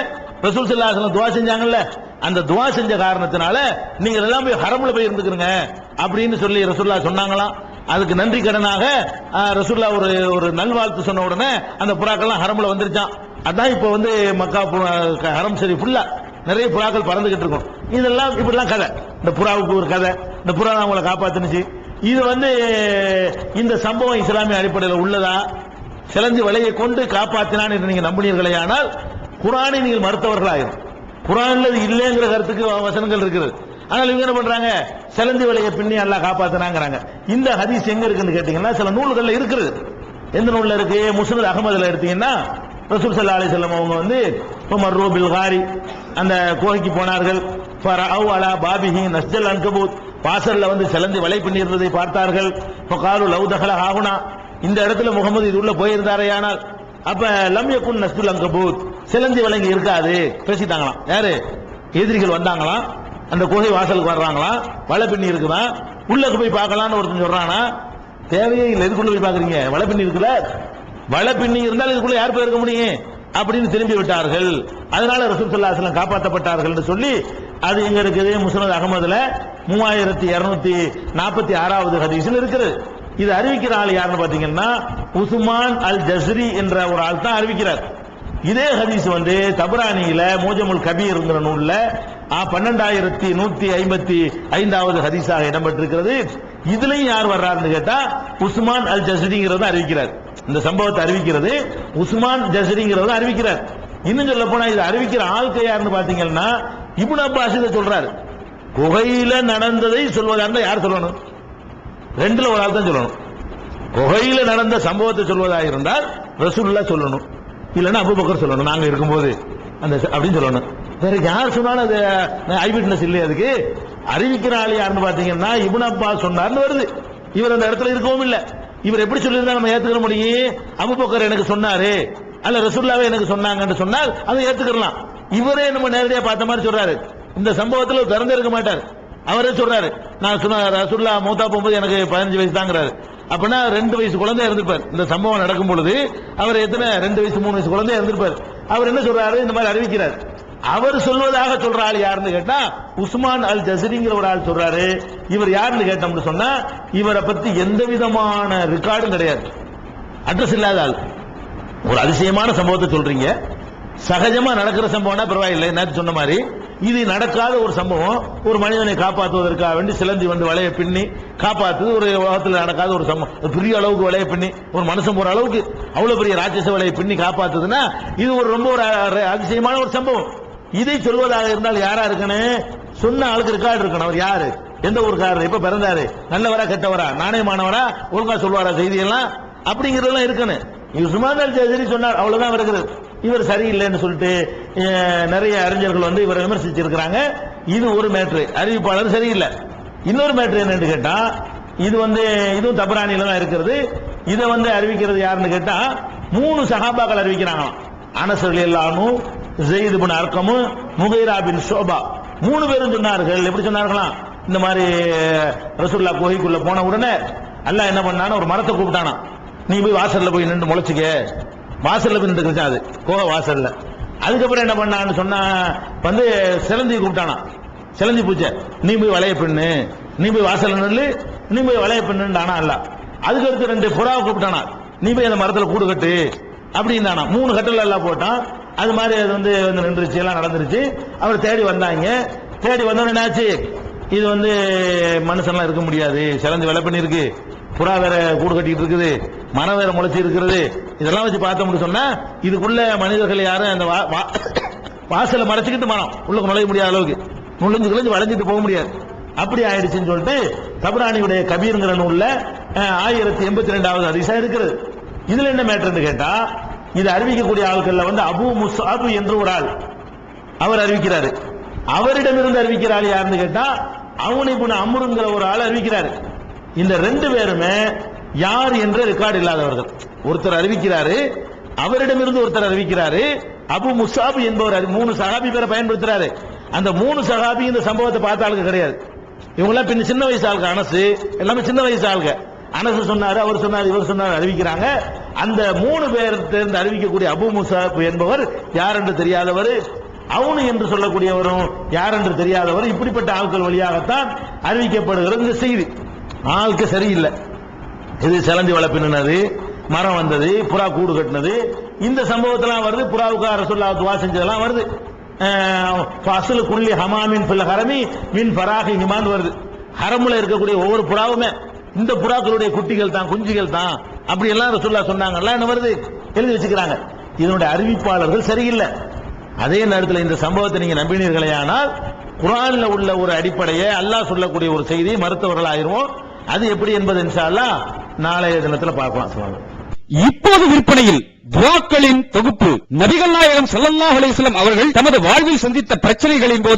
S2: ரசூல் ஸல்லல்லாஹு அலைஹி வஸல்லம் துஆ செஞ்சாங்கல்ல, அந்த துஆ செஞ்ச காரணத்தினால நீங்க எல்லாம் போய் ஹரம்ல போய் இருந்துக்கிறீங்க அப்படின்னு சொல்லி ரசூலுல்லாஹ் சொன்னாங்களாம். அதுக்கு நன்றி கடனாக ரசூலுல்லாஹ் ஒரு நல்வாழ்த்து சொன்ன உடனே அந்த புறாக்கள்லாம் ஹரம்ல வந்துருச்சான். அதான் இப்ப மக்கா ஹரம் சரி ஃபுல்லா நிறைய புறாக்கள் பறந்துகிட்டு இருக்கும். இதெல்லாம் இப்படிலாம் கதை. இந்த புறாவுக்கு ஒரு கதை, இந்த புறா அவங்களை காப்பாத்துனுச்சு. இது இந்த சம்பவம் இஸ்லாமிய அடிப்படையில் உள்ளதா? சிலந்தி வலையை கொண்டு காப்பாற்றினான் என்று நீங்க நம்பினீர்களே, ஆனால் குர்ஆனை நீங்கள் மறுத்தவர்களாயிரும். குர்ஆன்ல இல்லைங்கிற கருத்துக்கு வசனங்கள் இருக்குது. ஆனால் இவங்க என்ன பண்றாங்க? சிலந்தி வலையை பின்னி அல்லாஹ் காப்பாத்தினாங்கிறாங்க. இந்த ஹதீஸ் எங்க இருக்குன்னு கேட்டீங்கன்னா சில நூல்கள்ல இருக்குது. எந்த நூல்ல இருக்கு? முஸ்னத் அஹ்மதுல எடுத்தீங்கன்னா ரசூல் ஸல்லல்லாஹு அலைஹி வஸல்லம் அவங்க மர்ரு பில் காரி, அந்த குகைக்கு போனார்கள். ஃபரஅவ் அலா பாபிஹி நஸ்ஜல் அன்கபூத், வாசல்ல சிலந்தி வலை பின்னி இருந்ததை பார்த்தார்கள். ஃபகாலு லவ் தஹல ஹாஹுனா, இந்த இடத்துல முகமது இது உள்ள போயிருந்தாரேயானால் அப்ப லம் யகுன் நஸ்ஜுல் அன்கபூத், சிலந்தி வலை இருக்காது பேசிட்டாங்களாம். யாரு? எதிரிகள் வந்தாங்களாம், அந்த குகை வாசலுக்கு வர்றாங்களாம், வலை பின்னி இருக்குதான், உள்ளக்கு போய் பார்க்கலாம்னு ஒருத்தன் சொல்றானா. தேவையே இல்லை, எதுக்குள்ள போய் பாக்குறீங்க? வலை பின்னி இருக்குல்ல, வலை பின்னி இருந்தால் இதுக்குள்ள யார் போயிருக்க முடியும் அப்படின்னு திரும்பி விட்டார்கள். அதனால ரசூல் ஸல்லல்லாஹு அலைஹி வஸல்லம் காப்பாற்றப்பட்டார்கள் என்று சொல்லி அது எங்க இருக்குது? முஸ்னத் அஹ்மதுல 3246வது ஹதீஸில் இருக்குது. இது அறிவிக்கிற ஆள் யாருன்னு பாத்தீங்கன்னா உஸ்மான் அல் ஜஸ்ரி என்ற ஒரு ஆள் தான் அறிவிக்கிறார். இதே ஹதீஸ் தபரானியில மோஜமுல் கபீர் என்கிற நூல்ல 12155வது ஹதீஸாக இடம்பெற்றிருக்கிறது. இதுலயும் யார் வர்றாருன்னு கேட்டா உஸ்மான் அல் ஜஸ்ரிங்கிறத அறிவிக்கிறார். இந்த சம்பவத்தை அறிவிக்கிறது உஸ்மான் ஜஸ்ரிங்கிறத அறிவிக்கிறார். இன்னும் சொல்ல போனா இது அறிவிக்கிற ஆள்கை யாருன்னு பாத்தீங்கன்னா இப்னு அப்பாஸ் இதை சொல்றாரு. குகையில நடந்ததை சொல்வதா இருந்தா யார் சொல்லணும்? ரெண்டுல ஒரு ஆள் தான் சொல்லணும். குகையில நடந்த சம்பவத்தை சொல்வதாக இருந்தால் ரசூலுல்லாஹ் சொல்லணும், இல்லன்னா அபூபக்கர் சொல்லணும், நாங்க இருக்கும்போது அந்த அப்படின்னு சொல்லணும். வேற யார் சொன்னாலும் அது ஐ விட்னஸ் இல்லையா? அதுக்கு அறிவிக்கிற ஆள் யாருன்னு பாத்தீங்கன்னா இப்னு அப்பாஸ் சொன்னார்னு வருது. இவர் அந்த இடத்துல இருக்கவும் இல்ல. இவர் எப்படி சொல்லியிருந்தா நம்ம ஏத்துக்கிற முடியும்? அபூபக்கர் எனக்கு சொன்னாரு அல்ல ரசூலுல்லாஹ் எனக்கு சொன்னாங்கன்னு சொன்னால் அதை ஏத்துக்கலாம். இவரே நம்ம நேரடியா பார்த்த மாதிரி சொல்றாரு. இந்த சம்பவத்துல திறந்து இருக்க மாட்டார். அவரே சொல்றாரு, நான் சொன்ன ரசூலுல்லாஹ் மூத்தா போகும்போது எனக்கு 15 வயசு தாங்கிறாரு. அப்படின்னா 2 வயசு குழந்தை இருந்திருப்பார். இந்த சம்பவம் நடக்கும் பொழுது அவர் எத்தனை 2 வயசு 3 வயசு குழந்தை இருந்திருப்பார். அவர் என்ன சொல்றாரு? இந்த மாதிரி அறிவிக்கிறார். அவர் சொல்வதாக சொல்ற ஆள் யாருன்னு கேட்டா உஸ்மான் அல் ஜஸரிங்கிற ஒரு ஆள் சொல்றாரு. இவர் யாருன்னு கேட்டோம்னு சொன்னா இவரை பத்தி எந்த விதமான ரெக்கார்டும் கிடையாது, அட்ரஸ் இல்லாத ஆள். ஒரு அதிசயமான சம்பவத்தை சொல்றீங்க, சகஜமா நடக்கிற சம்பவம்னா பரவாயில்லை, நேற்று சொன்ன மாதிரி இது நடக்காத ஒரு சம்பவம். ஒரு மனிதனை காப்பாற்றுவதற்காக வேண்டி சிலந்தி வந்து வலைய பின்னி காப்பாற்றுது. ஒரு உலகத்தில் நடக்காத ஒரு சம்பவம், பெரிய அளவுக்கு வலைய பின்னி ஒரு மனுஷன் போற அளவுக்கு அவ்வளவு பெரிய ராட்சச வலையை பின்னி காப்பாத்துதுன்னா இது ஒரு ரொம்ப ஒரு அதிசயமான ஒரு சம்பவம். இதை சொல்வதாக இருந்தால் யாரா இருக்கணும்? சொன்ன ஆளுக்கு ரெக்கார்டு இருக்கணும். அவர் யாரு, எந்த ஊருக்காரர், எப்ப பிறந்தாரு, நல்லவரா கெட்டவரா, நாணயமானவரா, ஒழுங்கா சொல்வாரா செய்தியெல்லாம், அப்படிங்கறதெல்லாம் இருக்கணும். உஸ்மான் அல் ஜஸரி சொன்னார், அவ்வளவுதான் வருகிறது. இவர் சரியில்லைன்னு சொல்லிட்டு நிறைய அறிஞர்கள் வந்து இவரை விமர்சிச்சிருக்கிறாங்க. இது ஒரு மேட்ரு, அறிவிப்பாளர் சரியில்லை. இன்னொரு மேட்ரு என்னன்னு கேட்டா இது வந்து இதுவும் தபரானில தான் இருக்கிறது. இதை வந்து அறிவிக்கிறது யாருன்னு கேட்டா 3 சஹாபாக்கள் அறிவிக்கிறாங்களாம். அனஸ் ரலியல்லாஹு அன்ஹு, ஸெய்த் இப்னு அர்கம், முகைரா பின் ஷுபா 3 பேரும் சொன்னார்கள். எப்படி சொன்னார்களாம்? இந்த மாதிரி ரசூலுல்லாஹ் குகைக்குள்ள போன உடனே அல்லாஹ் என்ன பண்ணானா, ஒரு மரத்தை கூப்பிட்டானா, நீ போய் வாசல்ல போய் நின்று முளைச்சுக்க. வாசல்ல போய் நின்று அது கோக வாசல்ல. அதுக்கப்புறம் என்ன பண்ணான்னு சொன்னா வந்து சிலந்தி கூப்பிட்டானா, சிலந்தி பூச்சை, நீ போய் வளைய பின்னு, நீ போய் வாசல்ல நின்று, நீ போய் வளைய பின்னுடானா அல்ல. அதுக்கடுத்து 2 புறாவை கூப்பிட்டானா, நீ போய் அந்த மரத்துல கூடு கட்டு அப்படின்னானா. 3 கட்டல் எல்லாம் போட்டான். அது மாதிரி அது வந்து நின்றுச்சு, எல்லாம் நடந்துருச்சு. அவர் தேடி வந்தாங்க. தேடி வந்தோன்னு என்னாச்சு, இது வந்து மனுஷன்லாம் இருக்க முடியாது, சிலந்தி வலை பண்ணி இருக்கு, புறா வேற கூடு கட்டிட்டு இருக்குது, மரம் வேற முளைச்சி இருக்கிறது, இதெல்லாம் வச்சு பார்த்தோம்னு சொன்னா இதுக்குள்ள மனிதர்கள் யாரும் அந்த வாசலை மறைச்சுக்கிட்டு மரம் உள்ளுக்கு நுழைய முடியாத அளவுக்கு நுழைஞ்சு வளைஞ்சிட்டு போக முடியாது. அப்படி ஆயிடுச்சுன்னு சொல்லிட்டு தபரானியுடைய கபீர்ங்கிற நூல்ல 1082வது ஹதீஸா இருக்கிறது. இதுல என்ன மேட்டர்னு கேட்டா இது அறிவிக்கக்கூடிய ஆட்கள்ல வந்து அபூ முஸ்அப் என்ற ஒரு ஆள் அவர் அறிவிக்கிறாரு. அவரிடமிருந்து அறிவிக்கிற ஆள் யாருன்னு கேட்டா அவுன் இப்னு அம்ருங்கிற ஒரு ஆள் அறிவிக்கிறாரு. இந்த 2 பேருமே யார் என்ற ரெக்கார்டு இல்லாதவர்கள். ஒருத்தர் அறிவிக்கிறாரு, அவரிடமிருந்து ஒருத்தர் அறிவிக்கிறாரு. அபு முஸ்அப் என்பவர் 3 சஹாபி பேரை பயன்படுத்துறாரு. அந்த 3 சஹாபி இந்த சம்பவத்தை பார்த்த ஆளுங்க கிடையாது. இவங்க எல்லாம் பின்ன சின்ன வயசு ஆளுங்க. அனஸ் எல்லாமே சின்ன வயசு ஆளுங்க. அனஸ் சொன்னாரு, அவர் சொன்னார், இவர் சொன்னார் அறிவிக்கிறாங்க. அந்த 3 பேர் தேர்ந்து அறிவிக்கக்கூடிய அபு முஸ்அப் என்பவர் யார் என்று தெரியாதவர், அவுன் என்று சொல்லக்கூடியவரும் யார் என்று தெரியாதவர். இப்படிப்பட்ட ஆட்கள் வழியாகத்தான் அறிவிக்கப்படுகிறது இந்த செய்தி. ஆளுக்கு சரியில்லை. இது சிலந்தி வலை பின்னுனது, மரம் வந்தது, புறா கூடு கட்டினது, இந்த சம்பவத்தெல்லாம் வருது. புறாவுக்கு ரசூலுல்லாஹ் துஆ செஞ்சதெல்லாம் வருது. ஃபஸ்லு குல்லி ஹமாமின் ஃபில் ஹரமி மின் ஃபராஹி ஹிமான் வருது. ஹரமுல இருக்கக்கூடிய ஒவ்வொரு புறாவுமே இந்த புறாக்களுடைய குட்டிகள் தான், குஞ்சுகள் தான், அப்படி எல்லாம் ரசூலுல்லாஹ் சொன்னாங்கல்ல, என்ன வருது எழுதி வச்சுக்கிறாங்க. இதனுடைய அறிவிப்பாளர்கள் சரியில்லை. அதே நேரத்தில் இந்த சம்பவத்தை நீங்க நம்பினீர்களே ஆனால் குர்ஆன்ல உள்ள ஒரு அடிப்படையை அல்லாஹ் சொல்லக்கூடிய ஒரு செய்தியை மறுத்தவர்கள் ஆயிருவோம். அது எப்படி என்பது இன்ஷா அல்லாஹ் நாளைய தினத்தில் பார்க்கலாம்.
S3: இப்போது விற்பனையில் துஆக்களின் தொகுப்பு. நபிகள் நாயகம் ஸல்லல்லாஹு அலைஹி வஸல்லம் அவர்கள் தமது வாழ்வில் சந்தித்த பிரச்சனைகளின் போது